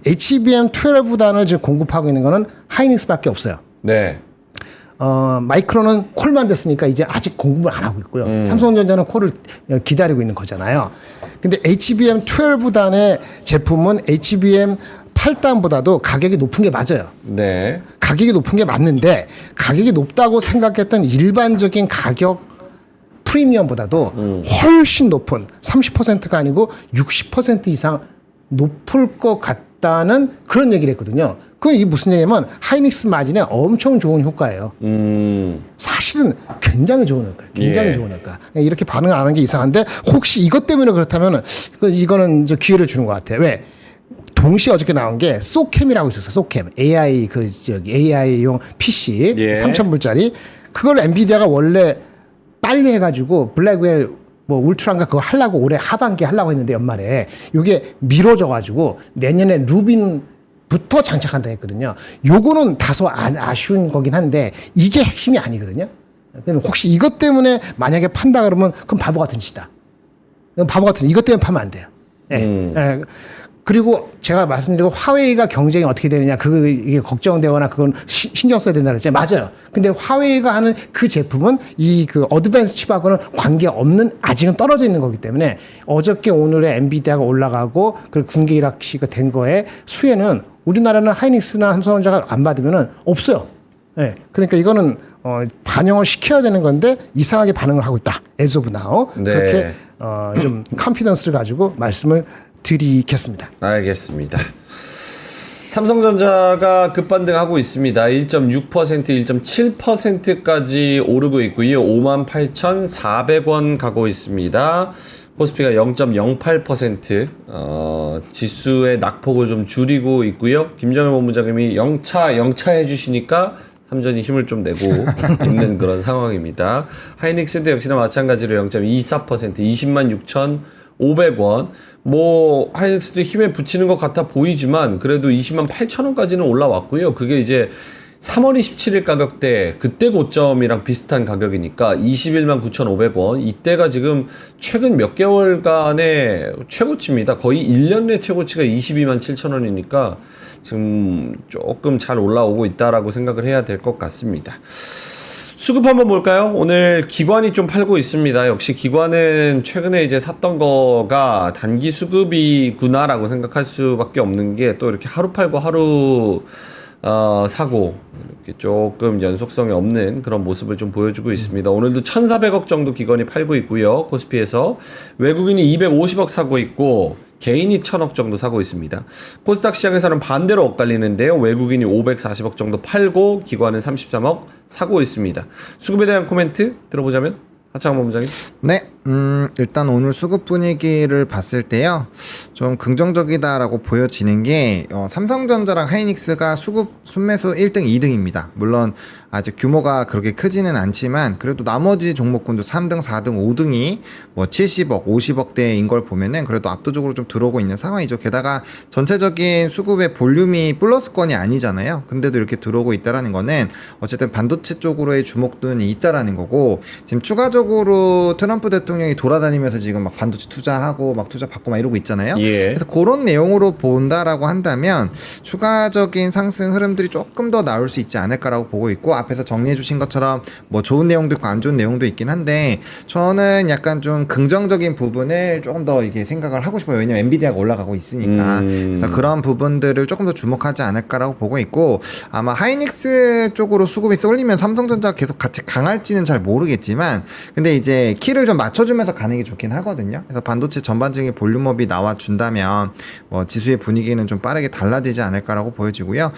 HBM12단을 지금 공급하고 있는 거는 하이닉스밖에 없어요. 네. 마이크론은 콜만 됐으니까 이제 아직 공급을 안 하고 있고요. 삼성전자는 콜을 기다리고 있는 거잖아요. 근데 HBM12단의 제품은 HBM8단보다도 가격이 높은 게 맞아요. 네. 가격이 높은 게 맞는데 가격이 높다고 생각했던 일반적인 가격 프리미엄보다도 훨씬 높은 30%가 아니고 60% 이상 높을 것 같다는 그런 얘기를 했거든요. 그럼 이게 무슨 얘기냐면 하이닉스 마진에 엄청 좋은 효과예요. 사실은 굉장히 좋은 효과예요. 굉장히 예. 좋은 효과. 이렇게 반응을 안 하는 게 이상한데 혹시 이것 때문에 그렇다면 이거는 이제 기회를 주는 것 같아요. 왜? 동시에 어저께 나온 게 소캠이라고 있었어요. 소캠. AI AI용 PC 예. 3,000불짜리. 그걸 엔비디아가 원래 빨리 해가지고 블랙웰 뭐 울트라인가 그거 하려고 올해 하반기에 하려고 했는데 연말에 이게 미뤄져가지고 내년에 루빈부터 장착한다 했거든요. 요거는 다소 아쉬운 거긴 한데 이게 핵심이 아니거든요. 혹시 이것 때문에 만약에 판다 그러면 그럼 바보 같은 짓이다. 바보 같은 이것 때문에 파면 안 돼요. 예. 예. 그리고 제가 말씀드리고 화웨이가 경쟁이 어떻게 되느냐 이게 걱정되거나 그건 신경 써야 된다고 했잖아요. 맞아요. 근데 화웨이가 하는 그 제품은 이 그 어드밴스 칩하고는 관계없는 아직은 떨어져 있는 거기 때문에 어저께 오늘의 엔비디아가 올라가고 그리고 군계 일학시가 된 거에 수혜는 우리나라는 하이닉스나 삼성전자가 안 받으면은 없어요. 네, 그러니까 이거는 반영을 시켜야 되는 건데 이상하게 반응을 하고 있다. as of now. 네. 그렇게 좀 컨피던스를 가지고 말씀을 드리겠습니다. 알겠습니다. 삼성전자가 급반등하고 있습니다. 1.6%, 1.7%까지 오르고 있고요. 58,400원 가고 있습니다. 코스피가 0.08%, 지수의 낙폭을 좀 줄이고 있고요. 김정일 본부장님이 영차 해주시니까 삼전이 힘을 좀 내고 있는 그런 상황입니다. 하이닉스도 역시나 마찬가지로 0.24%, 206,500원. 뭐 하이닉스도 힘에 붙이는 것 같아 보이지만 그래도 208,000원까지는 올라왔고요. 그게 이제 3월 27일 가격대 그때 고점이랑 비슷한 가격이니까 219,500원. 이때가 지금 최근 몇 개월간의 최고치입니다. 거의 1년 내 최고치가 227,000원이니까 지금 조금 잘 올라오고 있다라고 생각을 해야 될 것 같습니다. 수급 한번 볼까요? 오늘 기관이 좀 팔고 있습니다. 역시 기관은 최근에 이제 샀던 거가 단기 수급이구나라고 생각할 수밖에 없는 게 또 이렇게 하루 팔고 하루 사고 이렇게 조금 연속성이 없는 그런 모습을 좀 보여주고 있습니다. 오늘도 1,400억 정도 기관이 팔고 있고요. 코스피에서 외국인이 250억 사고 있고 개인이 1,000억 정도 사고 있습니다. 코스닥 시장에서는 반대로 엇갈리는데요. 외국인이 540억 정도 팔고 기관은 33억 사고 있습니다. 수급에 대한 코멘트 들어보자면 하창원 본부장님. 네, 일단 오늘 수급 분위기를 봤을 때요, 좀 긍정적이다라고 보여지는 게 삼성전자랑 하이닉스가 수급 순매수 1등, 2등입니다. 물론 아직 규모가 그렇게 크지는 않지만 그래도 나머지 종목군도 3등, 4등, 5등이 뭐 70억, 50억대인 걸 보면은 그래도 압도적으로 좀 들어오고 있는 상황이죠. 게다가 전체적인 수급의 볼륨이 플러스권이 아니잖아요. 근데도 이렇게 들어오고 있다라는 거는 어쨌든 반도체 쪽으로의 주목도는 있다라는 거고, 지금 추가적으로 트럼프 대통령이 돌아다니면서 지금 막 반도체 투자하고 막 투자 받고 막 이러고 있잖아요. 예. 그래서 그런 내용으로 본다라고 한다면 추가적인 상승 흐름들이 조금 더 나올 수 있지 않을까라고 보고 있고, 앞에서 정리해 주신 것처럼 뭐 좋은 내용도 있고 안 좋은 내용도 있긴 한데 저는 약간 좀 긍정적인 부분을 조금 더 이게 생각을 하고 싶어요. 왜냐면 엔비디아가 올라가고 있으니까. 그래서 그런 부분들을 조금 더 주목하지 않을까라고 보고 있고, 아마 하이닉스 쪽으로 수급이 쏠리면 삼성전자가 계속 같이 강할지는 잘 모르겠지만 근데 이제 키를 좀 맞춰주면서 가는 게 좋긴 하거든요. 그래서 반도체 전반적인 볼륨업이 나와준다면 뭐 지수의 분위기는 좀 빠르게 달라지지 않을까라고 보여지고요.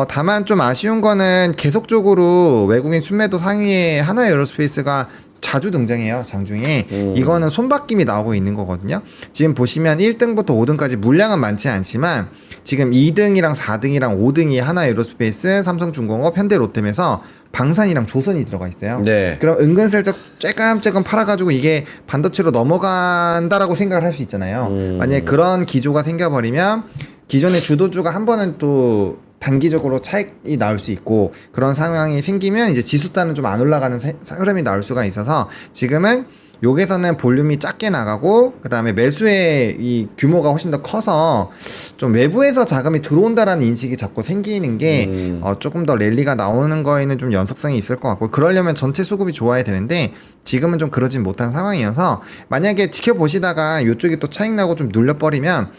다만 좀 아쉬운 거는 계속적으로 외국인 순매도 상위에 하나에어로스페이스가 자주 등장해요. 장중에. 이거는 손바뀜이 나오고 있는 거거든요. 지금 보시면 1등부터 5등까지 물량은 많지 않지만 지금 2등이랑 4등이랑 5등이 하나에어로스페이스, 삼성중공업, 현대로템에서 방산이랑 조선이 들어가 있어요. 네. 그럼 은근슬쩍 쬐끔쬐끔 팔아가지고 이게 반도체로 넘어간다라고 생각을 할 수 있잖아요. 만약에 그런 기조가 생겨버리면 기존의 주도주가 한 번은 또 단기적으로 차익이 나올 수 있고, 그런 상황이 생기면 이제 지수단은 좀 안 올라가는 흐름이 나올 수가 있어서 지금은 여기서는 볼륨이 작게 나가고 그 다음에 매수의 이 규모가 훨씬 더 커서 좀 외부에서 자금이 들어온다라는 인식이 자꾸 생기는 게 조금 더 랠리가 나오는 거에는 좀 연속성이 있을 것 같고, 그러려면 전체 수급이 좋아야 되는데 지금은 좀 그러진 못한 상황이어서 만약에 지켜보시다가 이쪽이 또 차익 나고 좀 눌려버리면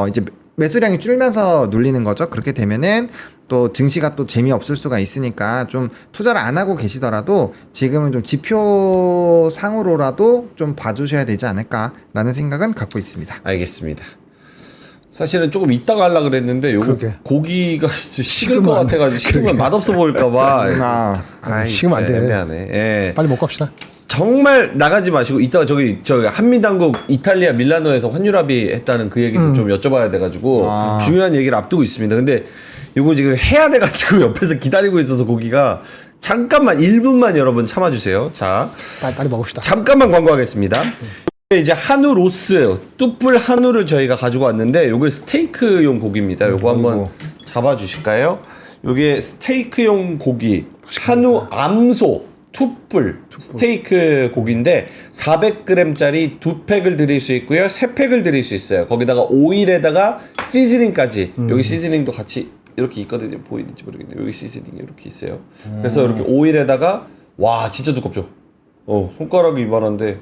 이제 매수량이 줄면서 눌리는 거죠. 그렇게 되면은 또 증시가 또 재미없을 수가 있으니까 좀 투자를 안 하고 계시더라도 지금은 좀 지표상으로라도 좀 봐주셔야 되지 않을까라는 생각은 갖고 있습니다. 알겠습니다. 사실은 조금 이따가 하려고 그랬는데 요거 그러게. 고기가 식을 것 같아가지고 식으면 맛없어 보일까봐. 식으면 안 돼. 애매하네. 예. 빨리 먹고 갑시다. 정말 나가지 마시고 이따가 저기 한미당국 이탈리아 밀라노에서 환율 합의했다는 그 얘기도 좀 여쭤봐야 돼가지고 중요한 얘기를 앞두고 있습니다. 근데 이거 지금 해야 돼가지고 옆에서 기다리고 있어서 고기가 잠깐만 1분만 여러분 참아주세요. 자, 빨리 먹읍시다. 잠깐만 광고하겠습니다. 이제 한우 로스 뚝불 한우를 저희가 가지고 왔는데 요게 스테이크용 고기입니다. 요거 한번 잡아주실까요? 요게 스테이크용 고기 한우 암소 투뿔 스테이크 고기인데 400g짜리 2팩을 드릴 수 있고요. 3팩을 드릴 수 있어요. 거기다가 오일에다가 시즈닝까지. 여기 시즈닝도 같이 이렇게 있거든요. 보이는지 모르겠네요. 여기 시즈닝이 이렇게 있어요. 그래서 이렇게 오일에다가 와 진짜 두껍죠. 손가락이 이만한데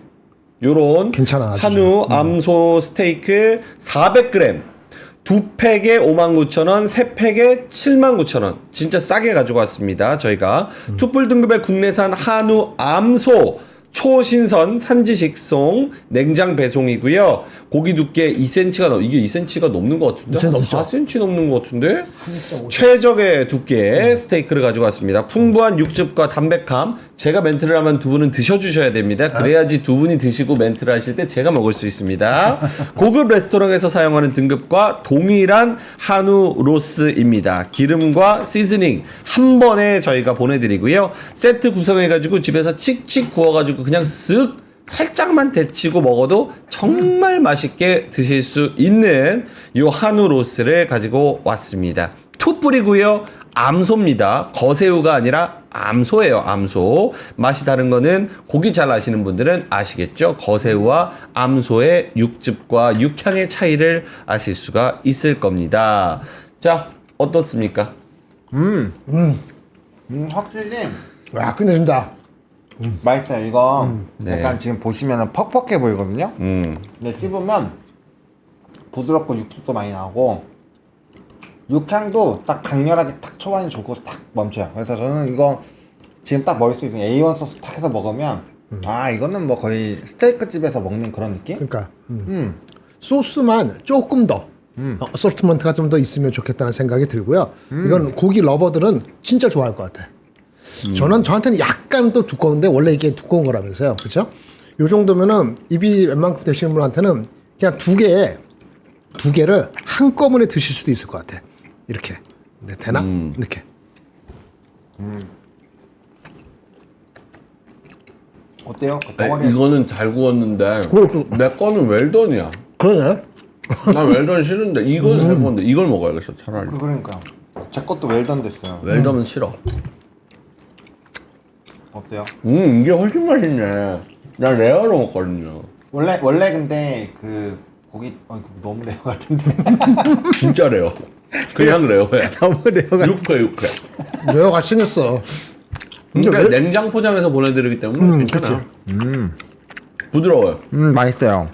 요런 괜찮아, 아주 한우 암소 스테이크 400g 2팩에 59,000원, 3팩에 79,000원. 진짜 싸게 가지고 왔습니다. 저희가 투뿔 등급의 국내산 한우 암소 초신선 산지 직송 냉장 배송이고요. 고기 두께 2cm가 이게 2cm가 넘는 것 같은데? 2cm 넘죠. 4cm 넘는 것 같은데? 최적의 두께의 스테이크를 가지고 왔습니다. 풍부한 육즙과 담백함. 제가 멘트를 하면 두 분은 드셔주셔야 됩니다. 그래야지 두 분이 드시고 멘트를 하실 때 제가 먹을 수 있습니다. 고급 레스토랑에서 사용하는 등급과 동일한 한우 로스입니다. 기름과 시즈닝 한 번에 저희가 보내드리고요. 세트 구성해가지고 집에서 칙칙 구워가지고 그냥 쓱 살짝만 데치고 먹어도 정말 맛있게 드실 수 있는 요 한우 로스를 가지고 왔습니다. 투뿔이고요. 암소입니다. 거새우가 아니라 암소예요. 암소. 맛이 다른 거는 고기 잘 아시는 분들은 아시겠죠? 거새우와 암소의 육즙과 육향의 차이를 아실 수가 있을 겁니다. 자, 어떻습니까? 확실히 와 끝내준다. 맛있어요. 이거 네. 약간 지금 보시면은 퍽퍽해 보이거든요. 근데 씹으면 부드럽고 육즙도 많이 나고 육향도 딱 강렬하게 딱 초반에 좋고 딱 멈춰요. 그래서 저는 이거 지금 딱 머릿속에 있는 A1 소스 딱 해서 먹으면 아 이거는 뭐 거의 스테이크 집에서 먹는 그런 느낌? 그러니까 소스만 조금 더 어소르트먼트가 좀 더 있으면 좋겠다는 생각이 들고요. 이건 고기 러버들은 진짜 좋아할 것 같아. 저한테는 약간 또 두꺼운데 원래 이게 두꺼운 거라면서요, 그렇죠? 요 정도면은 입이 웬만큼 되시는 분한테는 그냥 두 개를 한꺼번에 드실 수도 있을 것 같아. 이렇게. 네, 되나? 이렇게. 어때요? 이거는 잘 구웠는데 내 거는 웰던이야. 그러네. 난 웰던 싫은데 이건 잘 구웠는데 이걸 먹어야겠어 차라리. 그러니까 제 것도 웰던 됐어요. 웰던은 싫어. 어때요? 이게 훨씬 맛있네. 난 레어로 먹거든요. 원래 근데 그 고기 너무 레어 같은데 진짜 레어. 그냥 레어야. 너무 레어가 육회. 레어가 생겼어. 그러니까 냉장 포장해서 보내드리기 때문에 괜찮아. 부드러워요. 맛있어요.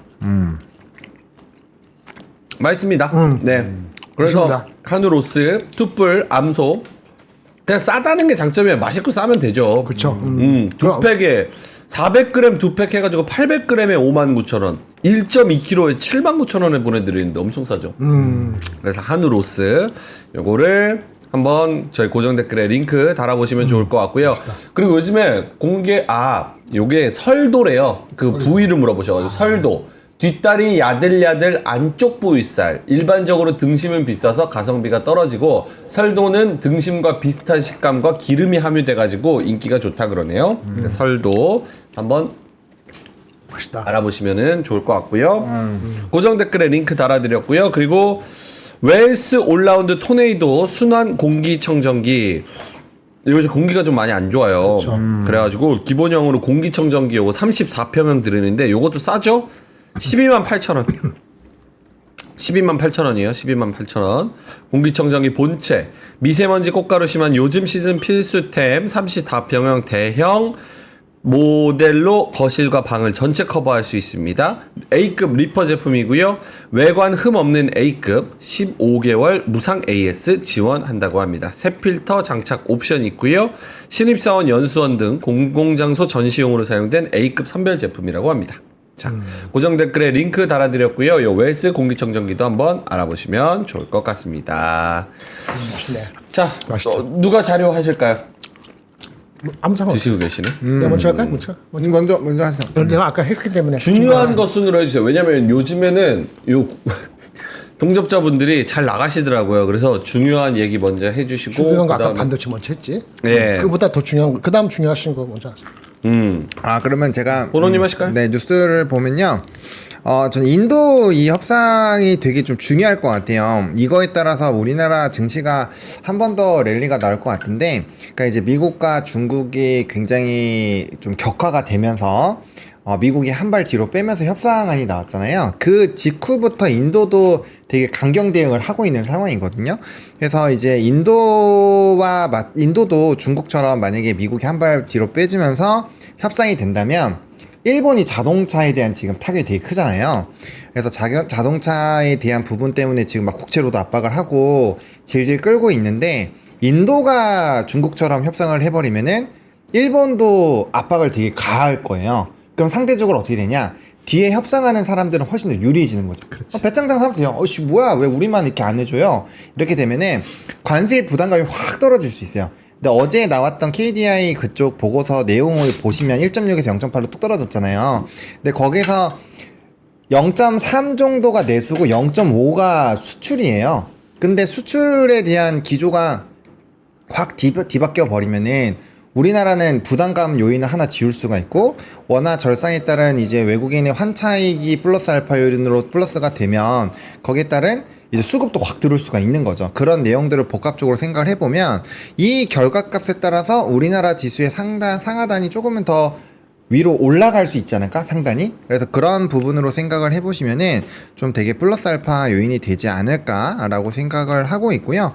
맛있습니다. 네. 그래서 맛있습니다. 한우 로스, 투뿔, 암소 그냥 싸다는 게 장점이에요. 맛있고 싸면 되죠. 그렇죠. 두 팩에 400g 두 팩 해가지고 800g에 59,000원, 1.2kg에 79,000원에 보내드리는데 엄청 싸죠. 그래서 한우 로스 요거를 한번 저희 고정 댓글에 링크 달아보시면 좋을 것 같고요. 그리고 요즘에 요게 설도래요. 그 부위를 물어보셔가지고 설도. 뒷다리 야들야들 안쪽 부위살. 일반적으로 등심은 비싸서 가성비가 떨어지고 설도는 등심과 비슷한 식감과 기름이 함유돼가지고 인기가 좋다 그러네요. 설도 한번 맛있다. 알아보시면 좋을 것 같고요. 고정 댓글에 링크 달아드렸고요. 그리고 웰스 올라운드 토네이도 순환 공기청정기. 요새 공기가 좀 많이 안 좋아요. 그래가지고 기본형으로 공기청정기 요거 34평형 드리는데 요것도 싸죠? 128,000원. 128,000원이에요. 128,000원. 공기청정기 본체. 미세먼지 꽃가루 심한 요즘 시즌 필수템 34평형 대형 모델로 거실과 방을 전체 커버할 수 있습니다. A급 리퍼 제품이고요. 외관 흠 없는 A급 15개월 무상 AS 지원한다고 합니다. 새 필터 장착 옵션 있고요. 신입사원 연수원 등 공공장소 전시용으로 사용된 A급 선별 제품이라고 합니다. 자, 고정 댓글에 링크 달아드렸고요. 요 웰스 공기청정기도 한번 알아보시면 좋을 것 같습니다. 맛있네. 자, 맛있죠. 누가 자료 하실까요? 아무 상관 없어. 드시고 계시네. 내가 먼저 할까요? 먼저 하세요. 내가 아까 했기 때문에 중요한 거 순으로 해주세요. 왜냐면 요즘에는 요 동접자분들이 잘 나가시더라고요. 그래서 중요한 얘기 먼저 해주시고 중요한 거 아까 그다음에- 반도체 먼저 했지. 예. 그보다 더 중요한 거. 그다음 중요하신 거 먼저 하세요. 그러면 제가 보노님 하실까요? 네 뉴스를 보면요. 저는 인도 이 협상이 되게 좀 중요할 것 같아요. 이거에 따라서 우리나라 증시가 한 번 더 랠리가 나올 것 같은데, 그러니까 이제 미국과 중국이 굉장히 좀 격화가 되면서 미국이 한 발 뒤로 빼면서 협상안이 나왔잖아요. 그 직후부터 인도도 되게 강경 대응을 하고 있는 상황이거든요. 그래서 이제 인도도 중국처럼 만약에 미국이 한 발 뒤로 빼주면서 협상이 된다면 일본이 자동차에 대한 지금 타격이 되게 크잖아요. 그래서 자동차에 대한 부분 때문에 지금 막 국채로도 압박을 하고 질질 끌고 있는데, 인도가 중국처럼 협상을 해버리면은 일본도 압박을 되게 가할 거예요. 그럼 상대적으로 어떻게 되냐? 뒤에 협상하는 사람들은 훨씬 더 유리해지는 거죠. 배짱장 사면 돼요. 어씨 뭐야, 왜 우리만 이렇게 안 해줘요? 이렇게 되면은 관세 부담감이 확 떨어질 수 있어요. 근데 어제 나왔던 KDI 그쪽 보고서 내용을 보시면 1.6에서 0.8로 뚝 떨어졌잖아요. 근데 거기서 0.3 정도가 내수고 0.5가 수출이에요. 근데 수출에 대한 기조가 확 뒤바뀌어 버리면은 우리나라는 부담감 요인을 하나 지울 수가 있고, 원화 절상에 따른 이제 외국인의 환차익이 플러스 알파 요인으로 플러스가 되면 거기에 따른 이제 수급도 확 들어올 수가 있는 거죠. 그런 내용들을 복합적으로 생각을 해보면 이 결과값에 따라서 우리나라 지수의 상하단이 조금은 더 위로 올라갈 수 있지 않을까, 상단이. 그래서 그런 부분으로 생각을 해보시면은 좀 되게 플러스 알파 요인이 되지 않을까라고 생각을 하고 있고요.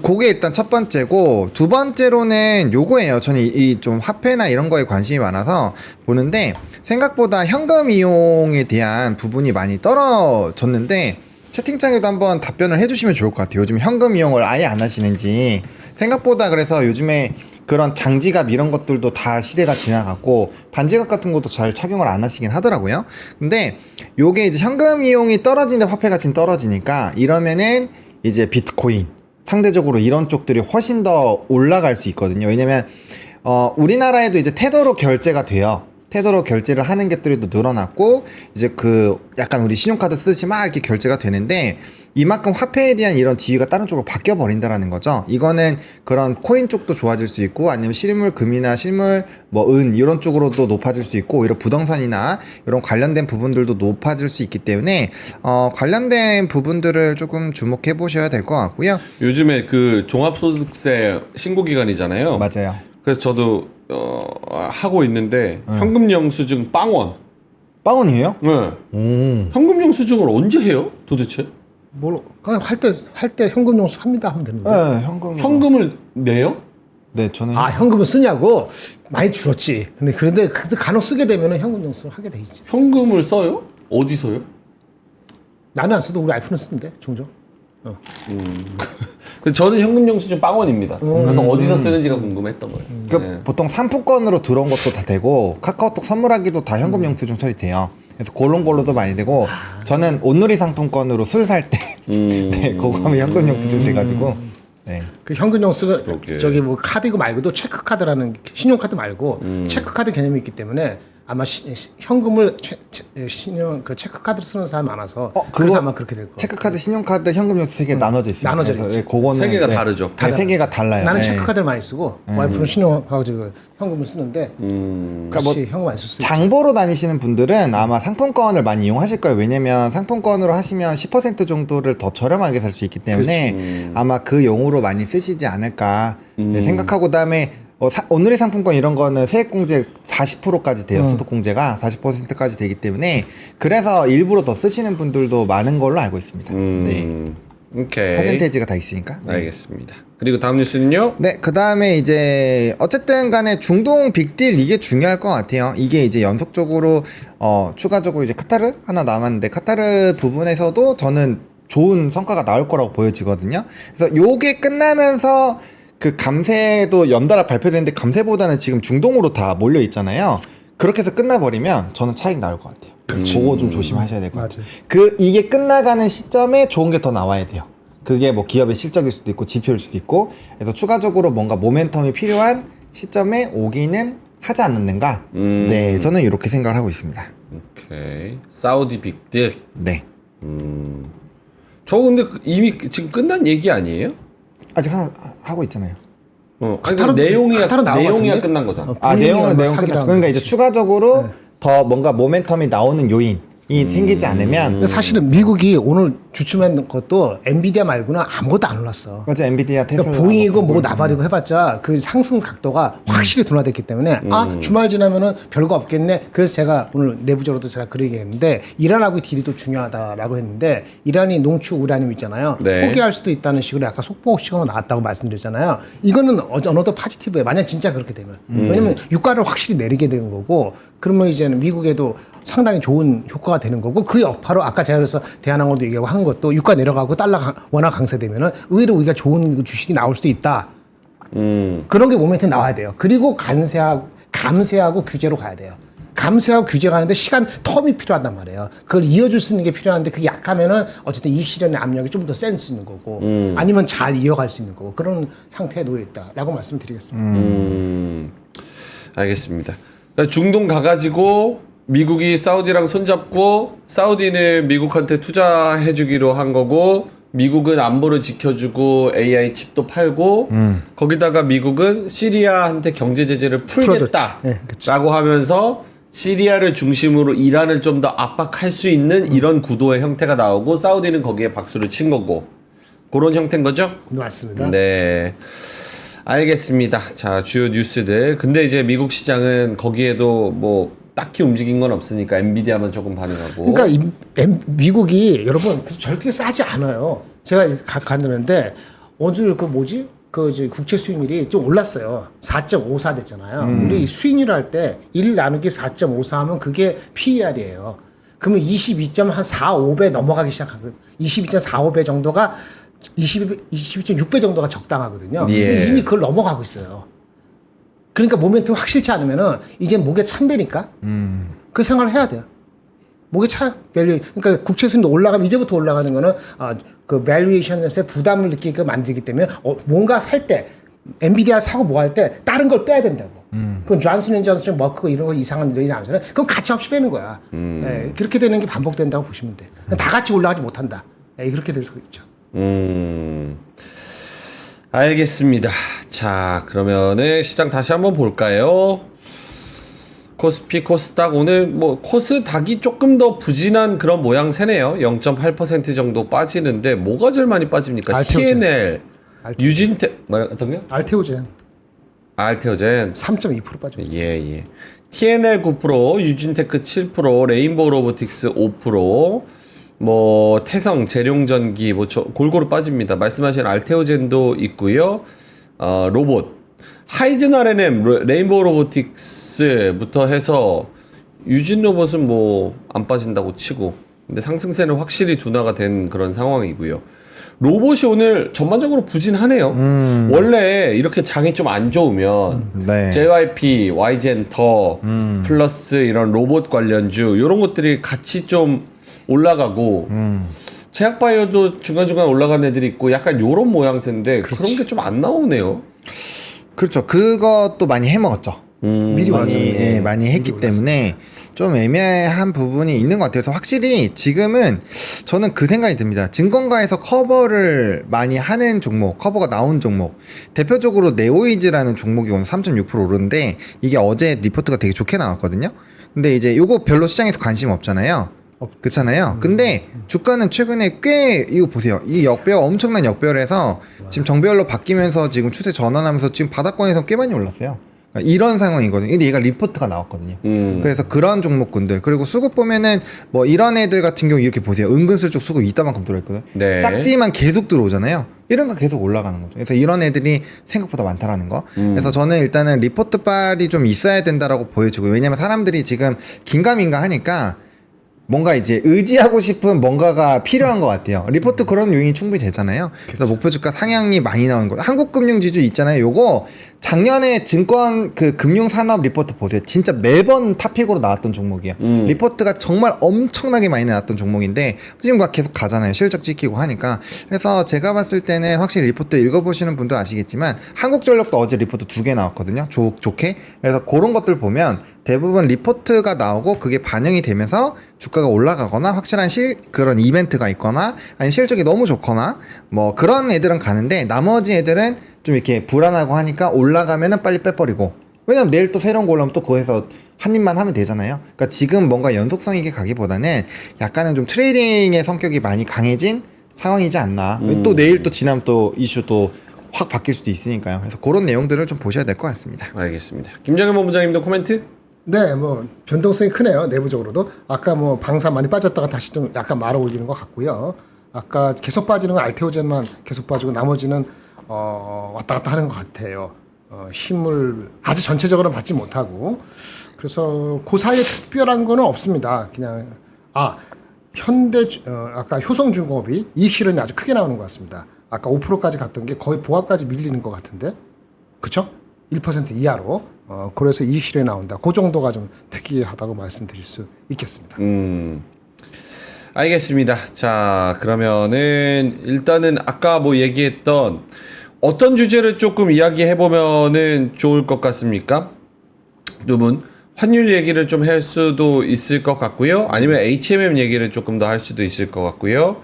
그게 일단 첫 번째고, 두 번째로는 요거예요. 저는 이 좀 화폐나 이런 거에 관심이 많아서 보는데, 생각보다 현금 이용에 대한 부분이 많이 떨어졌는데, 채팅창에도 한번 답변을 해주시면 좋을 것 같아요. 요즘 현금 이용을 아예 안 하시는지. 생각보다 그래서 요즘에 그런 장지갑 이런 것들도 다 시대가 지나갔고, 반지갑 같은 것도 잘 착용을 안 하시긴 하더라고요. 근데 요게 이제 현금 이용이 떨어지는데 화폐가 지금 떨어지니까, 이러면은 이제 비트코인 상대적으로 이런 쪽들이 훨씬 더 올라갈 수 있거든요. 왜냐면 우리나라에도 이제 테더로 결제가 돼요. 테더로 결제를 하는 것들이 또 늘어났고, 이제 그 약간 우리 신용카드 쓰시 막 이렇게 결제가 되는데, 이만큼 화폐에 대한 이런 지위가 다른 쪽으로 바뀌어 버린다라는 거죠. 이거는 그런 코인 쪽도 좋아질 수 있고, 아니면 실물 금이나 실물 뭐 은 이런 쪽으로도 높아질 수 있고, 오히려 부동산이나 이런 관련된 부분들도 높아질 수 있기 때문에 관련된 부분들을 조금 주목해 보셔야 될 것 같고요. 요즘에 그 종합소득세 신고 기간이잖아요. 맞아요. 그래서 저도 하고 있는데 현금 영수증 빵원. 빵원이에요? 네. 현금 영수증을 언제 해요? 도대체? 그냥 할 때 현금 용수 합니다 하면 되는데. 네, 현금을 내요? 네, 저는 현금을 쓰냐고? 많이 줄었지. 그런데 간혹 쓰게 되면 현금 용수를 하게 돼 있지. 현금을 써요? 어디 써요? 나는 안 써도 우리 와이프는 쓰는데 종종. 저는 현금 영수증 빵원입니다. 그래서 어디서 쓰는지가 궁금했던 거예요. 네. 보통 상품권으로 들어온 것도 다 되고, 카카오톡 선물하기도 다 현금 영수증 처리돼요. 그래서 그런 걸로도 많이 되고, 저는 온누리 상품권으로 술 살 때 네, 그거 하면 현금 영수증 돼가지고. 네. 그 현금 영수가 그렇게. 저기 뭐 카드 이거 말고도 체크카드라는 신용카드 말고 체크카드 개념이 있기 때문에 아마 현금을 신용 그 체크카드로 쓰는 사람이 많아서 그래서 아마 그렇게 될 거예요. 체크카드, 신용카드, 현금 영수 세 개 나눠져 있습니다. 나눠져 그래서 있지. 네, 그거는 세 개가 다르죠. 네, 세 개가 달라요. 나는 네. 체크카드를 많이 쓰고 와이프는 신용하고 지금 현금을 쓰는데 그러니까 같이 현금 많이 쓸 수 있죠. 장보러 다니시는 분들은 아마 상품권을 많이 이용하실 거예요. 왜냐면 상품권으로 하시면 10% 정도를 더 저렴하게 살 수 있기 때문에 아마 그 용으로 많이 쓰시지 않을까 네, 생각하고, 그다음에 오늘의 상품권 이런 거는 세액공제 40%까지 돼요. 소득공제가 40%까지 되기 때문에, 그래서 일부러 더 쓰시는 분들도 많은 걸로 알고 있습니다. 네. 오케이. 퍼센테이지가 다 있으니까. 네. 알겠습니다. 그리고 다음 뉴스는요? 네, 그 다음에 이제 어쨌든 간에 중동 빅딜 이게 중요할 것 같아요. 이게 이제 연속적으로 추가적으로 이제 카타르 하나 남았는데, 카타르 부분에서도 저는 좋은 성과가 나올 거라고 보여지거든요. 그래서 요게 끝나면서 그 감세도 연달아 발표되는데, 감세보다는 지금 중동으로 다 몰려 있잖아요. 그렇게 해서 끝나버리면 저는 차익 나올 것 같아요. 그거 좀 조심하셔야 될 것 같아요. 이게 끝나가는 시점에 좋은 게 더 나와야 돼요. 그게 뭐 기업의 실적일 수도 있고 지표일 수도 있고, 그래서 추가적으로 뭔가 모멘텀이 필요한 시점에 오기는 하지 않는가. 네, 저는 이렇게 생각을 하고 있습니다. 오케이. 사우디 빅딜. 네. 저 근데 이미 지금 끝난 얘기 아니에요? 아직 하나 하고 있잖아요. 카타르- 내용이야 카타르 나온 것 내용이야 같은데? 끝난 거잖아. 내용은 분위기가 내용 사기라는 끝났죠. 그러니까 이제 거지. 추가적으로 더 뭔가 모멘텀이 나오는 요인, 생기지 않으면 사실은 미국이 오늘 주춤한 것도 엔비디아 말고는 아무것도 안 올랐어. 맞아 엔비디아 테슬라 그러니까 보잉이고 뭐 나발이고 해봤자 그 상승 각도가 확실히 둔화됐기 때문에 주말 지나면은 별거 없겠네. 그래서 제가 오늘 내부적으로도 제가 그런 얘기했는데 이란하고의 딜이 또 중요하다라고 했는데 이란이 농축 우라늄 있잖아요. 네. 포기할 수도 있다는 식으로 약간 속보식으로 나왔다고 말씀드렸잖아요. 이거는 어느덧 파지티브에 만약 진짜 그렇게 되면 왜냐면 유가를 확실히 내리게 되는 거고 그러면 이제는 미국에도 상당히 좋은 효과가 되는 거고 그 여파로 아까 제가 그래서 대한항공도 얘기하고 한 것도 유가 내려가고 달러 워낙 강세되면은 의외로 우리가 좋은 주식이 나올 수도 있다. 그런 게 모멘트 나와야 돼요. 그리고 감세하고 규제로 가야 돼요. 감세하고 규제 가는데 시간 텀이 필요하단 말이에요. 그걸 이어줄 수 있는 게 필요한데 그게 약하면은 어쨌든 이 시련의 압력이 좀 더 센 수 있는 거고 아니면 잘 이어갈 수 있는 거고 그런 상태에 놓여 있다라고 말씀드리겠습니다. 알겠습니다. 그러니까 중동 가가지고 미국이 사우디랑 손잡고 사우디는 미국한테 투자해주기로 한 거고 미국은 안보를 지켜주고 AI 칩도 팔고 거기다가 미국은 시리아한테 경제 제재를 풀겠다라고 하면서 시리아를 중심으로 이란을 좀 더 압박할 수 있는 이런 구도의 형태가 나오고 사우디는 거기에 박수를 친 거고 그런 형태인 거죠? 맞습니다. 네. 알겠습니다. 자, 주요 뉴스들. 근데 이제 미국 시장은 거기에도 뭐 딱히 움직인 건 없으니까 엔비디아만 조금 반응하고. 그러니까 미국이 여러분 절대 싸지 않아요. 제가 갔는데 어제 그 뭐지? 그 국채 수익률이 좀 올랐어요. 4.54 됐잖아요. 우리 수익률 할 때 1 나누기 4.54 하면 그게 PER이에요. 그러면 22.45배 넘어가기 시작하거든요. 22.45배 정도가 22.6배 정도가 적당하거든요. 근데 이미 그걸 넘어가고 있어요. 그러니까 모멘텀 확실치 않으면은 이제 목에 찬다니까 그 생각을 해야 돼요. 목에 차요. 그러니까 국채 수익도 올라가면 이제부터 올라가는 거는 그 밸류에이션에 부담을 느끼게 만들기 때문에 뭔가 살 때 엔비디아 사고 뭐 할 때 다른 걸 빼야 된다고. 그럼 존슨앤존슨 머크 이런 거 이상한 일이 나오잖아요. 그럼 가치 없이 빼는 거야. 예, 그렇게 되는 게 반복된다고 보시면 돼. 다 같이 올라가지 못한다. 예, 그렇게 될 수 있죠. 알겠습니다. 자, 그러면은 시장 다시 한번 볼까요? 코스피, 코스닥 오늘 뭐 코스닥이 조금 더 부진한 그런 모양새네요. 0.8% 정도 빠지는데 뭐가 제일 많이 빠집니까? 알테오젠. TNL, 유진테 어떤 게? 알테오젠 알테오젠 3.2% 빠져. 예. TNL 9%, 유진테크 7%, 레인보우 로보틱스 5%, 뭐 태성, 재룡전기 뭐 골고루 빠집니다. 말씀하신 알테오젠도 있고요. 로봇 하이즌 R&M, 레인보우 로보틱스부터 해서 유진 로봇은 뭐 안 빠진다고 치고 근데 상승세는 확실히 둔화가 된 그런 상황이고요. 로봇이 오늘 전반적으로 부진하네요. 원래 이렇게 장이 좀 안 좋으면 네. JYP, YG엔터 플러스 이런 로봇 관련주 이런 것들이 같이 좀 올라가고 제약바이오도 중간중간 올라가는 애들이 있고 약간 요런 모양새인데 그런 게 좀 안 나오네요. 그렇죠. 그것도 많이 해먹었죠. 미리 왔잖아요. 많이 했기 때문에 좀 애매한 부분이 있는 것 같아요. 그래서 확실히 지금은 저는 그 생각이 듭니다. 증권가에서 커버를 많이 하는 종목, 커버가 나온 종목. 대표적으로 네오이즈라는 종목이 오늘 3.6% 오르는데 이게 어제 리포트가 되게 좋게 나왔거든요. 근데 이제 요거 별로 시장에서 관심 없잖아요. 그렇잖아요. 근데 주가는 최근에 꽤 이거 보세요. 이 역배열 엄청난 역배열에서 지금 정배열로 바뀌면서 지금 추세 전환하면서 지금 바닥권에서 꽤 많이 올랐어요. 그러니까 이런 상황이거든요. 근데 얘가 리포트가 나왔거든요. 그래서 그런 종목군들 그리고 수급 보면은 뭐 이런 애들 같은 경우 이렇게 보세요. 은근슬쩍 수급 이따만큼 들어있거든. 네. 작지만 계속 들어오잖아요. 이런 거 계속 올라가는 거죠. 그래서 이런 애들이 생각보다 많다라는 거. 그래서 저는 일단은 리포트 빨이 좀 있어야 된다라고 보여주고 왜냐면 사람들이 지금 긴가민가 하니까 뭔가 이제 의지하고 싶은 뭔가가 필요한 것 같아요. 리포트 그런 요인이 충분히 되잖아요. 그래서 목표 주가 상향이 많이 나오는 거예요. 한국금융지주 있잖아요. 요거 작년에 증권 그 금융산업 리포트 보세요. 진짜 매번 탑픽으로 나왔던 종목이에요. 리포트가 정말 엄청나게 많이 나왔던 종목인데 지금 막 계속 가잖아요. 실적 찍히고 하니까. 그래서 제가 봤을 때는 확실히 리포트 읽어보시는 분도 아시겠지만 한국전력도 어제 리포트 2개 나왔거든요. 좋게. 그래서 그런 것들 보면 대부분 리포트가 나오고 그게 반영이 되면서 주가가 올라가거나 확실한 그런 이벤트가 있거나 아니면 실적이 너무 좋거나 뭐 그런 애들은 가는데 나머지 애들은 좀 이렇게 불안하고 하니까 올라가면은 빨리 빼버리고 왜냐면 내일 또 새로운 거 올라오면 또 거기서 한 입만 하면 되잖아요. 그러니까 지금 뭔가 연속성 있게 가기보다는 약간은 좀 트레이딩의 성격이 많이 강해진 상황이지 않나. 또 내일 또 지나면 또 이슈 또 확 바뀔 수도 있으니까요. 그래서 그런 내용들을 좀 보셔야 될 것 같습니다. 알겠습니다. 김정현 본부장님도 코멘트? 네, 뭐 변동성이 크네요. 내부적으로도 아까 뭐 방사 많이 빠졌다가 다시 좀 약간 말아 올리는 것 같고요. 아까 계속 빠지는 건 알테오젠만 계속 빠지고 나머지는 왔다 갔다 하는 것 같아요. 힘을 아주 전체적으로 받지 못하고 그래서 그 사이에 특별한 거는 없습니다. 그냥 현대 아까 효성중공업이 이익 실현이 아주 크게 나오는 것 같습니다. 아까 5%까지 갔던 게 거의 보합까지 밀리는 것 같은데, 그렇죠? 1% 이하로. 그래서 이익 실현이 나온다. 그 정도가 좀 특이하다고 말씀드릴 수 있겠습니다. 알겠습니다. 자, 그러면은 일단은 아까 뭐 얘기했던 어떤 주제를 조금 이야기해 보면은 좋을 것 같습니까? 두 분 환율 얘기를 좀 할 수도 있을 것 같고요. 아니면 HMM 얘기를 조금 더 할 수도 있을 것 같고요.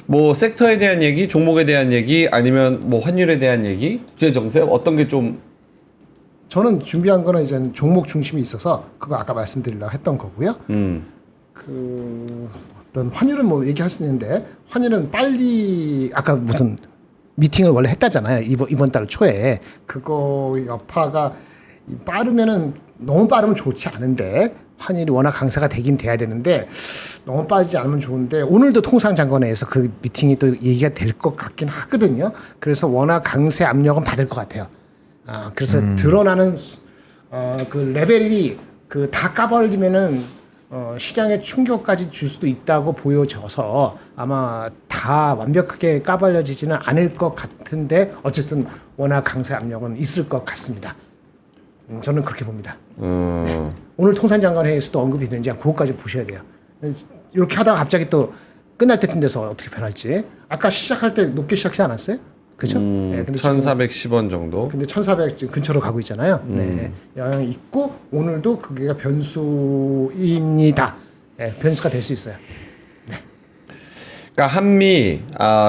뭐 섹터에 대한 얘기, 종목에 대한 얘기, 아니면 뭐 환율에 대한 얘기, 국제 정세 어떤 게 좀 저는 준비한 거는 이제 종목 중심이 있어서 그거 아까 말씀드리려고 했던 거고요. 그 어떤 환율은 뭐 얘기할 수 있는데 환율은 빨리 아까 무슨 미팅을 원래 했다잖아요. 이번 달 초에 그거 여파가 빠르면은 너무 빠르면 좋지 않은데 환율이 워낙 강세가 되긴 돼야 되는데 너무 빠지지 않으면 좋은데 오늘도 통상장관회에서 그 미팅이 또 얘기가 될 것 같긴 하거든요. 그래서 워낙 강세 압력은 받을 것 같아요. 그래서 드러나는 그 레벨이 그 다 까발리면은 시장에 충격까지 줄 수도 있다고 보여져서 아마 다 완벽하게 까발려지지는 않을 것 같은데 어쨌든 워낙 강세 압력은 있을 것 같습니다. 저는 그렇게 봅니다. 네. 오늘 통상장관회에서도 언급이 되는지 그것까지 보셔야 돼요. 이렇게 하다가 갑자기 또 끝날 때쯤 돼서 어떻게 변할지. 아까 시작할 때 높게 시작하지 않았어요? 그렇죠? 네, 근데 1,410원 정도. 근데 1,400 지금 근처로 가고 있잖아요. 네, 영향이 있고 오늘도 그게 변수입니다. 네, 변수가 될 수 있어요. 그러니까 한미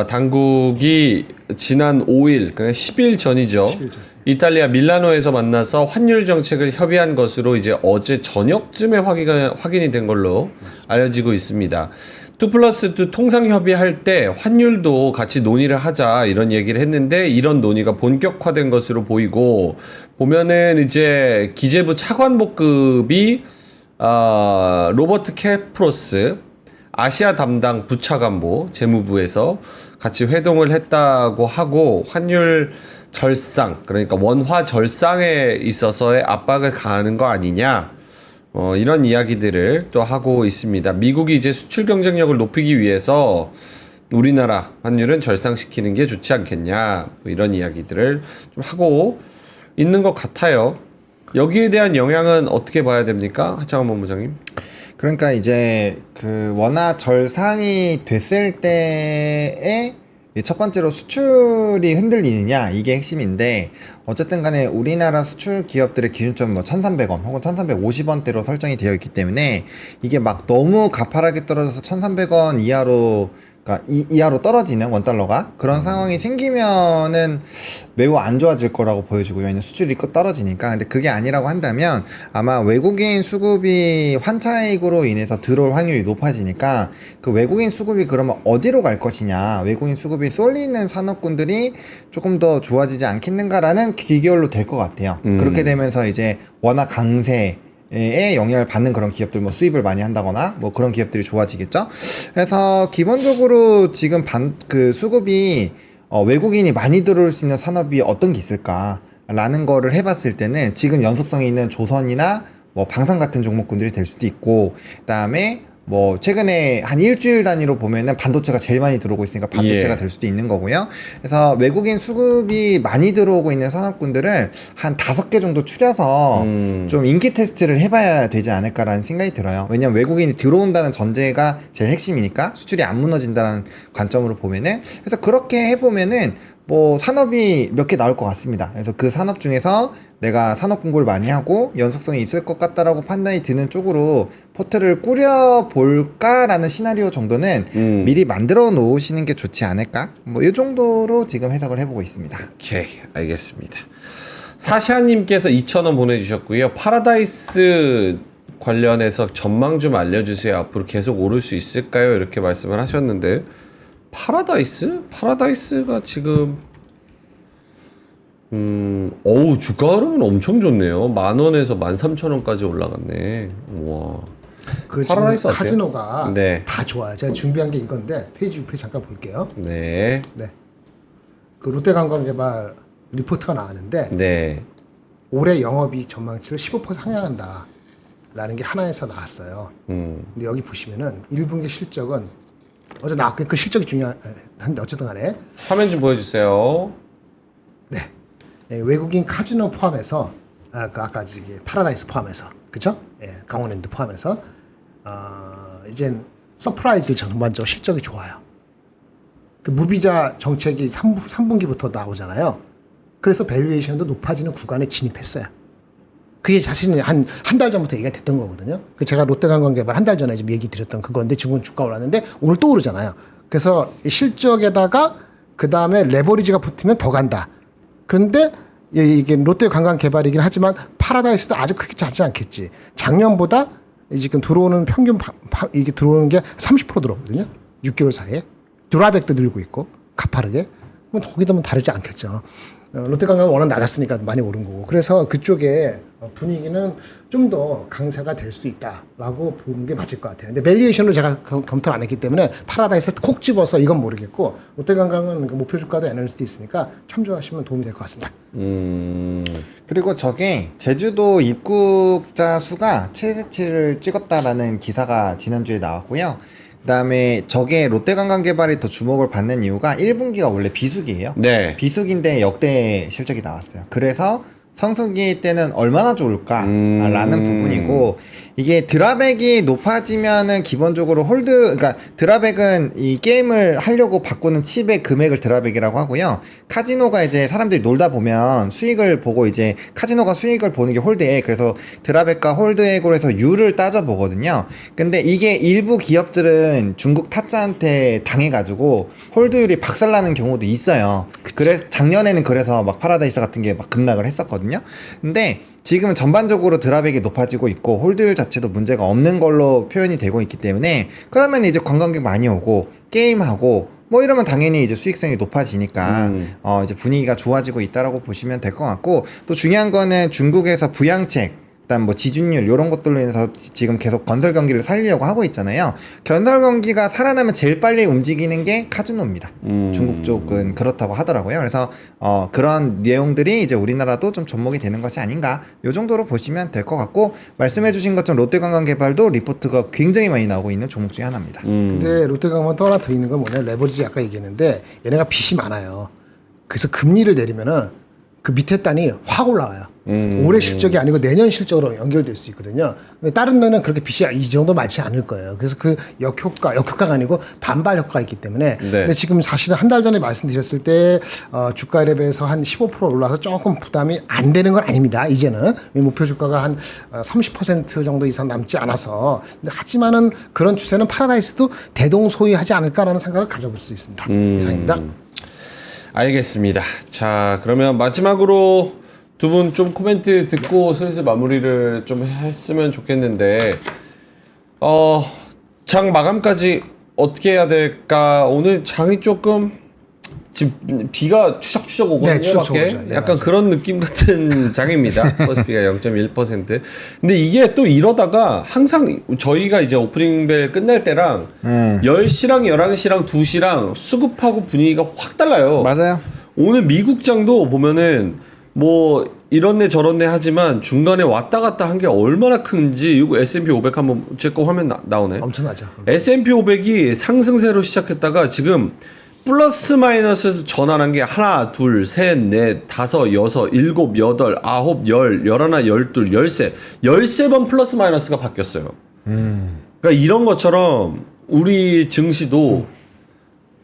당국이 지난 5일, 그러니까 10일 전이죠. 10일 전. 이탈리아 밀라노에서 만나서 환율 정책을 협의한 것으로 이제 어제 저녁쯤에 확인이 된 걸로 알려지고 있습니다. 2+2 통상 협의할 때 환율도 같이 논의를 하자 이런 얘기를 했는데 이런 논의가 본격화된 것으로 보이고 보면은 이제 기재부 차관복급이 로버트 캐프로스 아시아 담당 부차관보 재무부에서 같이 회동을 했다고 하고 환율 절상 그러니까 원화 절상에 있어서의 압박을 가하는 거 아니냐 이런 이야기들을 또 하고 있습니다. 미국이 이제 수출 경쟁력을 높이기 위해서 우리나라 환율은 절상시키는 게 좋지 않겠냐 뭐 이런 이야기들을 좀 하고 있는 것 같아요. 여기에 대한 영향은 어떻게 봐야 됩니까? 하창원 본부장님. 그러니까 이제 그 원화 절상이 됐을 때에 첫 번째로 수출이 흔들리느냐 이게 핵심인데 어쨌든 간에 우리나라 수출 기업들의 기준점은 뭐 1,300원 혹은 1,350원대로 설정이 되어 있기 때문에 이게 막 너무 가파르게 떨어져서 1,300원 이하로 그러니까 이하로 떨어지는 원달러가 그런 상황이 생기면은 매우 안 좋아질 거라고 보여지고요. 왜냐면 수출이 떨어지니까. 근데 그게 아니라고 한다면 아마 외국인 수급이 환차익으로 인해서 들어올 확률이 높아지니까 그 외국인 수급이 그러면 어디로 갈 것이냐, 외국인 수급이 쏠리는 산업군들이 조금 더 좋아지지 않겠는가라는 기결로 될 것 같아요. 그렇게 되면서 이제 워낙 강세 에 영향을 받는 그런 기업들 뭐 수입을 많이 한다거나 뭐 그런 기업들이 좋아지겠죠. 그래서 기본적으로 지금 그 수급이 외국인이 많이 들어올 수 있는 산업이 어떤 게 있을까라는 거를 해봤을 때는 지금 연속성이 있는 조선이나 뭐 방산 같은 종목군들이 될 수도 있고 그다음에 뭐 최근에 한 일주일 단위로 보면은 반도체가 제일 많이 들어오고 있으니까 반도체가 될 수도 있는 거고요. 그래서 외국인 수급이 많이 들어오고 있는 산업군들을 한 5개 정도 추려서 좀 인기 테스트를 해봐야 되지 않을까라는 생각이 들어요. 왜냐면 외국인이 들어온다는 전제가 제일 핵심이니까 수출이 안 무너진다는 관점으로 보면은 그래서 그렇게 해보면은 뭐 산업이 몇 개 나올 것 같습니다. 그래서 그 산업 중에서 내가 산업 공부를 많이 하고 연속성이 있을 것 같다라고 판단이 드는 쪽으로 포트를 꾸려볼까라는 시나리오 정도는 미리 만들어 놓으시는 게 좋지 않을까? 뭐 이 정도로 지금 해석을 해보고 있습니다. 오케이, 알겠습니다. 사샤님께서 2,000원 보내주셨고요. 파라다이스 관련해서 전망 좀 알려주세요. 앞으로 계속 오를 수 있을까요? 이렇게 말씀을 하셨는데 파라다이스? 파라다이스가 지금 어우 주가 흐름은 엄청 좋네요. 10,000원에서 13,000원까지 올라갔네. 와. 그 파라다이스 지금 어때요? 카지노가 네. 다 좋아요. 제가 준비한 게 이건데 페이지 6페이지 잠깐 볼게요. 네. 네. 그 롯데관광개발 리포트가 나왔는데 네. 올해 영업이익 전망치를 15% 상향한다라는 게 하나에서 나왔어요. 근데 여기 보시면은 1분기 실적은 어제 나왔고 그 실적이 중요한데 어쨌든 간에 화면 좀 보여주세요. 예, 외국인 카지노 포함해서 그 아까 저기 파라다이스 포함해서 그죠? 예, 강원랜드 포함해서 이젠 서프라이즈 전반적으로 실적이 좋아요. 그 무비자 정책이 3분기부터 나오잖아요. 그래서 밸류에이션도 높아지는 구간에 진입했어요. 그게 자신이 한 달 전부터 얘기가 됐던 거거든요. 그 제가 롯데관광개발 한 달 전에 지금 얘기 드렸던 그건데 지금 주가 올랐는데 오늘 또 오르잖아요. 그래서 이 실적에다가 그 다음에 레버리지가 붙으면 더 간다. 그런데 이게 롯데관광개발이긴 하지만 파라다이스도 아주 크게 작지 않겠지. 작년보다 지금 들어오는 평균 이게 들어오는 게 30% 들어오거든요. 6개월 사이에 드라백도 늘고 있고 가파르게. 그럼 거기도 뭐 다르지 않겠죠. 롯데관광은 워낙 낮았으니까 많이 오른 거고. 그래서 그쪽에 분위기는 좀 더 강세가 될 수 있다라고 보는 게 맞을 것 같아요. 근데 밸류에이션을 제가 검토를 안 했기 때문에 파라다이스 콕 집어서 이건 모르겠고 롯데관광은 그 목표 주가도 애널리스트 있으니까 참조하시면 도움이 될 것 같습니다. 그리고 저게 제주도 입국자 수가 최대치를 찍었다라는 기사가 지난주에 나왔고요. 그다음에 저게 롯데관광개발이 더 주목을 받는 이유가 1분기가 원래 비수기예요. 네. 비수기인데 역대 실적이 나왔어요. 그래서 성수기 때는 얼마나 좋을까라는 부분이고, 이게 드라백이 높아지면은 기본적으로 그러니까 드라백은 이 게임을 하려고 바꾸는 칩의 금액을 드라백이라고 하고요. 카지노가 이제 사람들이 놀다 보면 수익을 보고 이제 카지노가 수익을 보는 게 홀드액, 그래서 드라백과 홀드액으로 해서 유를 따져 보거든요. 근데 이게 일부 기업들은 중국 타짜한테 당해가지고 홀드율이 박살나는 경우도 있어요. 그래서 작년에는 그래서 막 파라다이스 같은 게 막 급락을 했었거든요. 근데 지금은 전반적으로 드라백이 높아지고 있고 홀드율 자체도 문제가 없는 걸로 표현이 되고 있기 때문에, 그러면 이제 관광객 많이 오고 게임하고 뭐 이러면 당연히 이제 수익성이 높아지니까 이제 분위기가 좋아지고 있다라고 보시면 될 것 같고, 또 중요한 거는 중국에서 부양책, 일단 뭐 지준율 이런 것들로 인해서 지금 계속 건설 경기를 살리려고 하고 있잖아요. 건설 경기가 살아나면 제일 빨리 움직이는 게 카지노입니다. 중국 쪽은 그렇다고 하더라고요. 그래서 그런 내용들이 이제 우리나라도 좀 접목이 되는 것이 아닌가, 요 정도로 보시면 될 것 같고, 말씀해주신 것처럼 롯데관광개발도 리포트가 굉장히 많이 나오고 있는 종목 중에 하나입니다. 근데 롯데관광 또 하나 더 있는 건 뭐냐, 레버리지 아까 얘기했는데 얘네가 빚이 많아요. 그래서 금리를 내리면은 그 밑에 단이 확 올라와요. 올해 실적이 아니고 내년 실적으로 연결될 수 있거든요. 근데 다른 데는 그렇게 빚이 이 정도 많지 않을 거예요. 그래서 그 역효과가 아니고 반발 효과가 있기 때문에. 네. 근데 지금 사실은 한 달 전에 말씀드렸을 때 주가 랩에서 한 15% 올라서 조금 부담이 안 되는 건 아닙니다. 이제는 목표 주가가 한 30% 정도 이상 남지 않아서. 근데 하지만은 그런 추세는 파라다이스도 대동소이하지 않을까라는 생각을 가져볼 수 있습니다. 이상입니다. 알겠습니다. 자, 그러면 마지막으로 두 분 좀 코멘트 듣고 슬슬 마무리를 좀 했으면 좋겠는데, 장 마감까지 어떻게 해야 될까? 오늘 장이 조금 지금 비가 추적추적 오거든요. 네, 추적추적 밖에. 오죠. 네, 약간 맞아요. 그런 느낌 같은 장입니다. 코스피가 0.1%. 근데 이게 또 이러다가 항상 저희가 이제 오프닝벨 끝날 때랑 10시랑 11시랑 2시랑 수급하고 분위기가 확 달라요. 맞아요. 오늘 미국장도 보면은 뭐 이런데 저런데 하지만 중간에 왔다 갔다 한 게 얼마나 큰지, 이거 S&P 500 한번 제 거 화면 나오네. 엄청나죠. S&P 500이 상승세로 시작했다가 지금 플러스 마이너스 전환한 게 하나, 둘, 셋, 넷, 다섯, 여섯, 일곱, 여덟, 아홉, 열, 열하나, 열둘, 열세, 13번 플러스 마이너스가 바뀌었어요. 그러니까 이런 것처럼 우리 증시도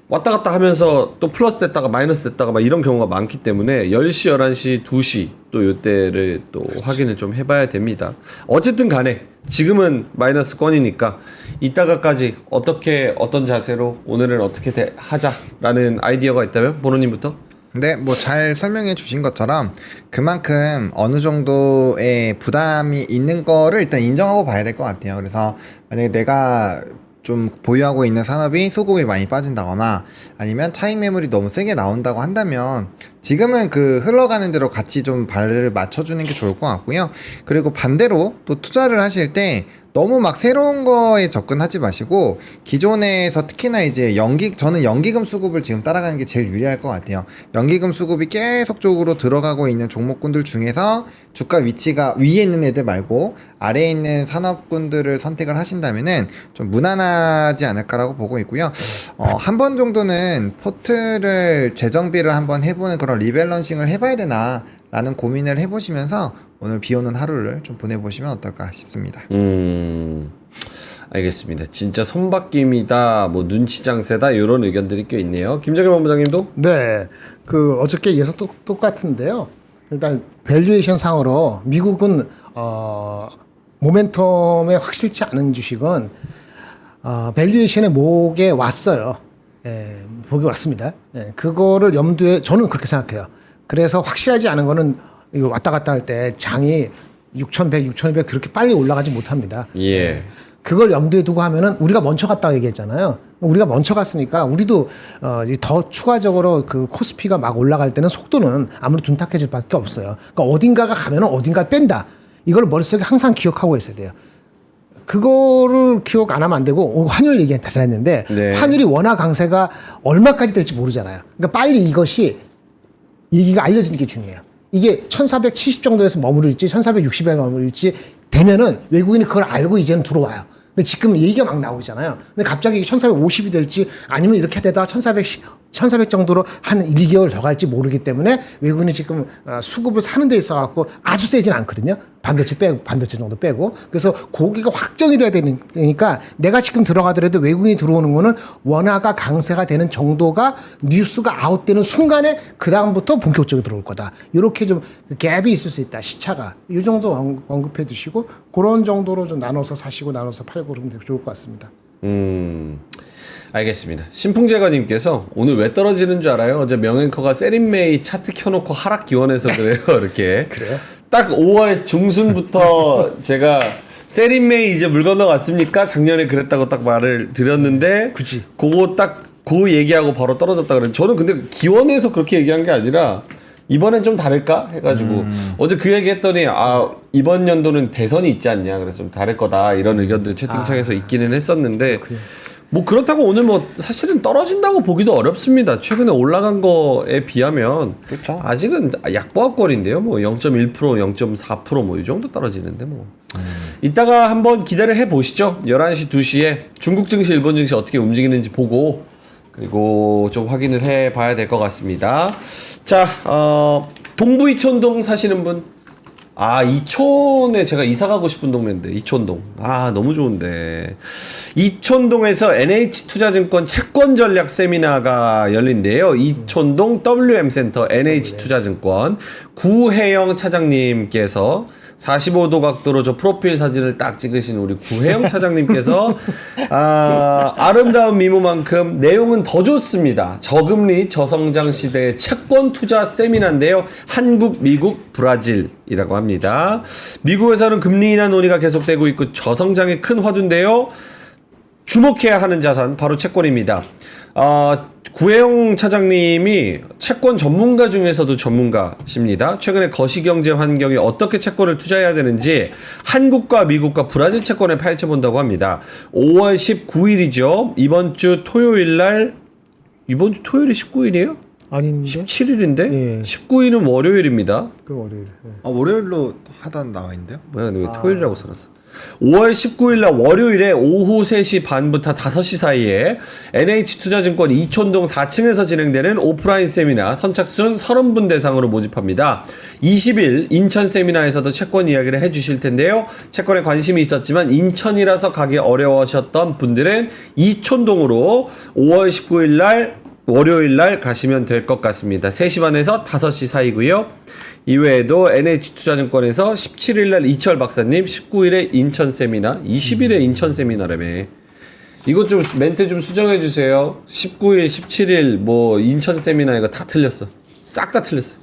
왔다 갔다 하면서 또 플러스 됐다가 마이너스 됐다가 막 이런 경우가 많기 때문에 10시, 11시, 2시 또 요때를 또 확인을 좀 해봐야 됩니다. 어쨌든 간에 지금은 마이너스권이니까 이따가까지 어떤 자세로 오늘은 어떻게 하자라는 아이디어가 있다면 보노님부터. 근데 뭐 잘 설명해 주신 것처럼 그만큼 어느 정도의 부담이 있는 거를 일단 인정하고 봐야 될 것 같아요. 그래서 만약에 내가 좀 보유하고 있는 산업이 수급이 많이 빠진다거나 아니면 차익 매물이 너무 세게 나온다고 한다면 지금은 그 흘러가는 대로 같이 좀 발을 맞춰주는 게 좋을 것 같고요. 그리고 반대로 또 투자를 하실 때 너무 막 새로운 거에 접근하지 마시고 기존에서 특히나 이제 저는 연기금 수급을 지금 따라가는 게 제일 유리할 것 같아요. 연기금 수급이 계속적으로 들어가고 있는 종목군들 중에서 주가 위치가 위에 있는 애들 말고 아래에 있는 산업군들을 선택을 하신다면은 좀 무난하지 않을까라고 보고 있고요. 한 번 정도는 포트를 재정비를 한번 해보는 그런 리밸런싱을 해봐야 되나 라는 고민을 해보시면서 오늘 비 오는 하루를 좀 보내보시면 어떨까 싶습니다. 알겠습니다. 진짜 손바뀜이다, 뭐 눈치 장세다 이런 의견들이 꽤 있네요. 김정일 본부장님도? 네, 그 어저께 예서 똑같은데요. 일단 밸류에이션 상으로 미국은 모멘텀에 확실치 않은 주식은 밸류에이션의 목에 왔어요. 예, 목에 왔습니다. 예, 그거를 염두에 저는 그렇게 생각해요. 그래서 확실하지 않은 거는 이거 왔다 갔다 할 때 장이 6,100, 6,200 그렇게 빨리 올라가지 못합니다. 예. 그걸 염두에 두고 하면은 우리가 먼저 갔다고 얘기했잖아요. 우리가 먼저 갔으니까 우리도 더 추가적으로 그 코스피가 막 올라갈 때는 속도는 아무리 둔탁해질 밖에 없어요. 그러니까 어딘가가 가면은 어딘가를 뺀다. 이걸 머릿속에 항상 기억하고 있어야 돼요. 그거를 기억 안 하면 안 되고 오늘 환율 얘기 다시 했는데 네. 환율이 원화 강세가 얼마까지 될지 모르잖아요. 그러니까 빨리 이것이 얘기가 알려지는 게 중요해요. 이게 1470 정도에서 머무를지 1460에 머무를지 되면은 외국인이 그걸 알고 이제는 들어와요. 근데 지금 얘기가 막 나오잖아요. 근데 갑자기 1450이 될지 아니면 이렇게 되다가 1400 정도로 한 1, 2개월 더 갈지 모르기 때문에 외국인이 지금 수급을 사는 데 있어갖고 아주 세진 않거든요. 반도체 정도 빼고. 그래서 고기가 확정이 돼야 되니까 내가 지금 들어가더라도 외국인이 들어오는 거는 원화가 강세가 되는 정도가 뉴스가 아웃되는 순간에 그다음부터 본격적으로 들어올 거다. 이렇게 좀 갭이 있을 수 있다. 시차가. 이 정도 언급해 두시고 그런 정도로 좀 나눠서 사시고 나눠서 팔고 그러면 되게 좋을 것 같습니다. 알겠습니다. 신풍재가님께서 오늘 왜 떨어지는 줄 알아요? 어제 명앵커가 세린메이 차트 켜놓고 하락 기원해서 그래요. 이렇게. 그래요? 딱 5월 중순부터 제가 세린메이 이제 물 건너갔습니까? 작년에 그랬다고 딱 말을 드렸는데 그치. 그 얘기하고 바로 떨어졌다 그래. 저는 근데 기원해서 그렇게 얘기한 게 아니라 이번엔 좀 다를까 해가지고 어제 그 얘기했더니 이번 연도는 대선이 있지 않냐 그래서 좀 다를 거다 이런 의견들 채팅창에서 있기는 했었는데 뭐 그렇다고 오늘 뭐 사실은 떨어진다고 보기도 어렵습니다. 최근에 올라간 거에 비하면 그렇죠. 아직은 약보합권인데요. 뭐 0.1%, 0.4% 뭐 이 정도 떨어지는데 뭐 이따가 한번 기대를 해보시죠. 11시, 2시에 중국 증시, 일본 증시 어떻게 움직이는지 보고 그리고 좀 확인을 해봐야 될 것 같습니다. 자, 동부 이촌동 사시는 분. 이촌에 제가 이사 가고 싶은 동네인데, 이촌동. 너무 좋은데. 이촌동에서 NH투자증권 채권 전략 세미나가 열린대요. 이촌동 WM센터 NH투자증권 구혜영 차장님께서 45도 각도로 저 프로필 사진을 딱 찍으신 우리 구혜영 차장님께서 아름다운 미모만큼 내용은 더 좋습니다. 저금리 저성장 시대의 채권 투자 세미나인데요. 한국, 미국, 브라질이라고 합니다. 미국에서는 금리 인하 논의가 계속되고 있고 저성장이 큰 화두인데요. 주목해야 하는 자산 바로 채권입니다. 구혜영 차장님이 채권 전문가 중에서도 전문가십니다. 최근에 거시경제 환경이 어떻게 채권을 투자해야 되는지 한국과 미국과 브라질 채권을 파헤쳐본다고 합니다. 5월 19일이죠. 이번 주 토요일이 19일이에요? 아닌데? 17일인데? 예. 19일은 월요일입니다. 그 월요일. 예. 월요일로 하단 나와 있는데요? 뭐야, 근데 왜 토요일이라고 써놨어? 5월 19일 날 월요일에 오후 3시 반부터 5시 사이에 NH투자증권 이촌동 4층에서 진행되는 오프라인 세미나 선착순 30분 대상으로 모집합니다. 20일 인천 세미나에서도 채권 이야기를 해주실 텐데요. 채권에 관심이 있었지만 인천이라서 가기 어려우셨던 분들은 이촌동으로 5월 19일 날 월요일 날 가시면 될 것 같습니다. 3시 반에서 5시 사이고요. 이외에도 NH투자증권에서 17일날 이철 박사님, 19일에 인천 세미나, 20일에 인천 세미나라며. 이것 좀 멘트 좀 수정해 주세요. 19일, 17일 뭐 인천 세미나 이거 다 틀렸어. 싹 다 틀렸어.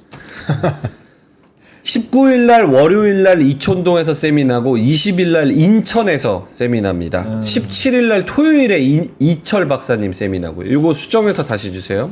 19일 날 월요일 날 이촌동에서 세미나고 20일 날 인천에서 세미나입니다. 17일 날 토요일에 이철 박사님 세미나고요. 이거 수정해서 다시 주세요.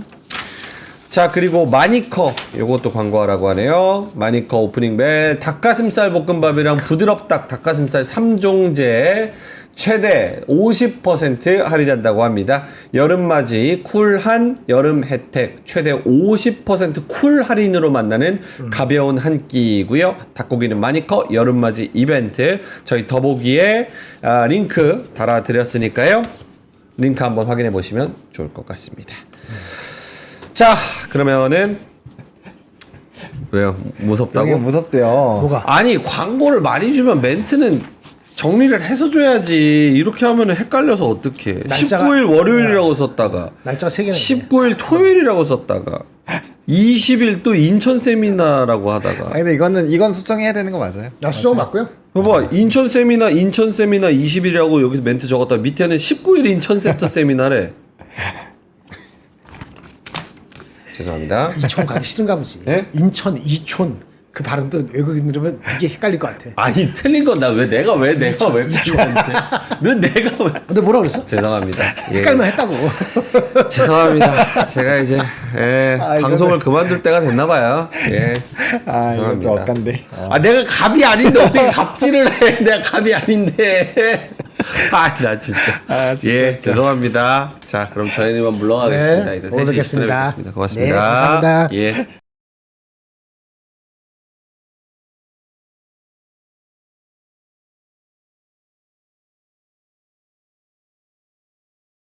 자, 그리고 마니커 요것도 광고하라고 하네요. 마니커 오프닝 벨 닭가슴살 볶음밥이랑 부드럽닭 닭가슴살 3종제 최대 50% 할인한다고 합니다. 여름맞이 쿨한 여름 혜택 최대 50% 쿨 할인으로 만나는 가벼운 한 끼고요. 닭고기는 마니커 여름맞이 이벤트 저희 더보기에 링크 달아드렸으니까요. 링크 한번 확인해 보시면 좋을 것 같습니다. 자, 그러면은 왜요? 무섭다고? 여기 무섭대요. 뭐가? 아니, 광고를 많이 주면 멘트는 정리를 해서 줘야지. 이렇게 하면 헷갈려서 어떡해. 날짜가- 19일 월요일이라고 썼다가 날짜가 3개나 19일 토요일이라고 썼다가 20일 또 인천 세미나라고 하다가 아니 근데 이건 수정해야 되는 거 맞아요? 수정 맞고요. 봐봐, 인천 세미나 20일이라고 여기 멘트 적었다. 밑에는 19일 인천 센터 세미나래. 죄송합니다. 이촌 가기 싫은가 보지. 네? 인천 이촌 그 발음도 외국인 들으면 되게 헷갈릴 것 같아. 아니, 틀린 건 나 왜 내가 왜 그러는데? 넌 내가 왜? 근데 뭐라 그랬어? 죄송합니다. 예. 헷갈만 했다고. 죄송합니다. 제가 이제 방송을 그만둘 때가 됐나 봐요. 예. 아 이건 좀 죄송합니다. 억간데. 아, 내가 갑이 아닌데 어떻게 갑질을 해? 내가 갑이 아닌데. 아, 나 진짜. 예, 죄송합니다. 자, 그럼 저희는 물러가겠습니다. 네, 이따 오늘 3시 20분에 뵙겠습니다. 뵙겠습니다. 고맙습니다. 네, 감사합니다. 예.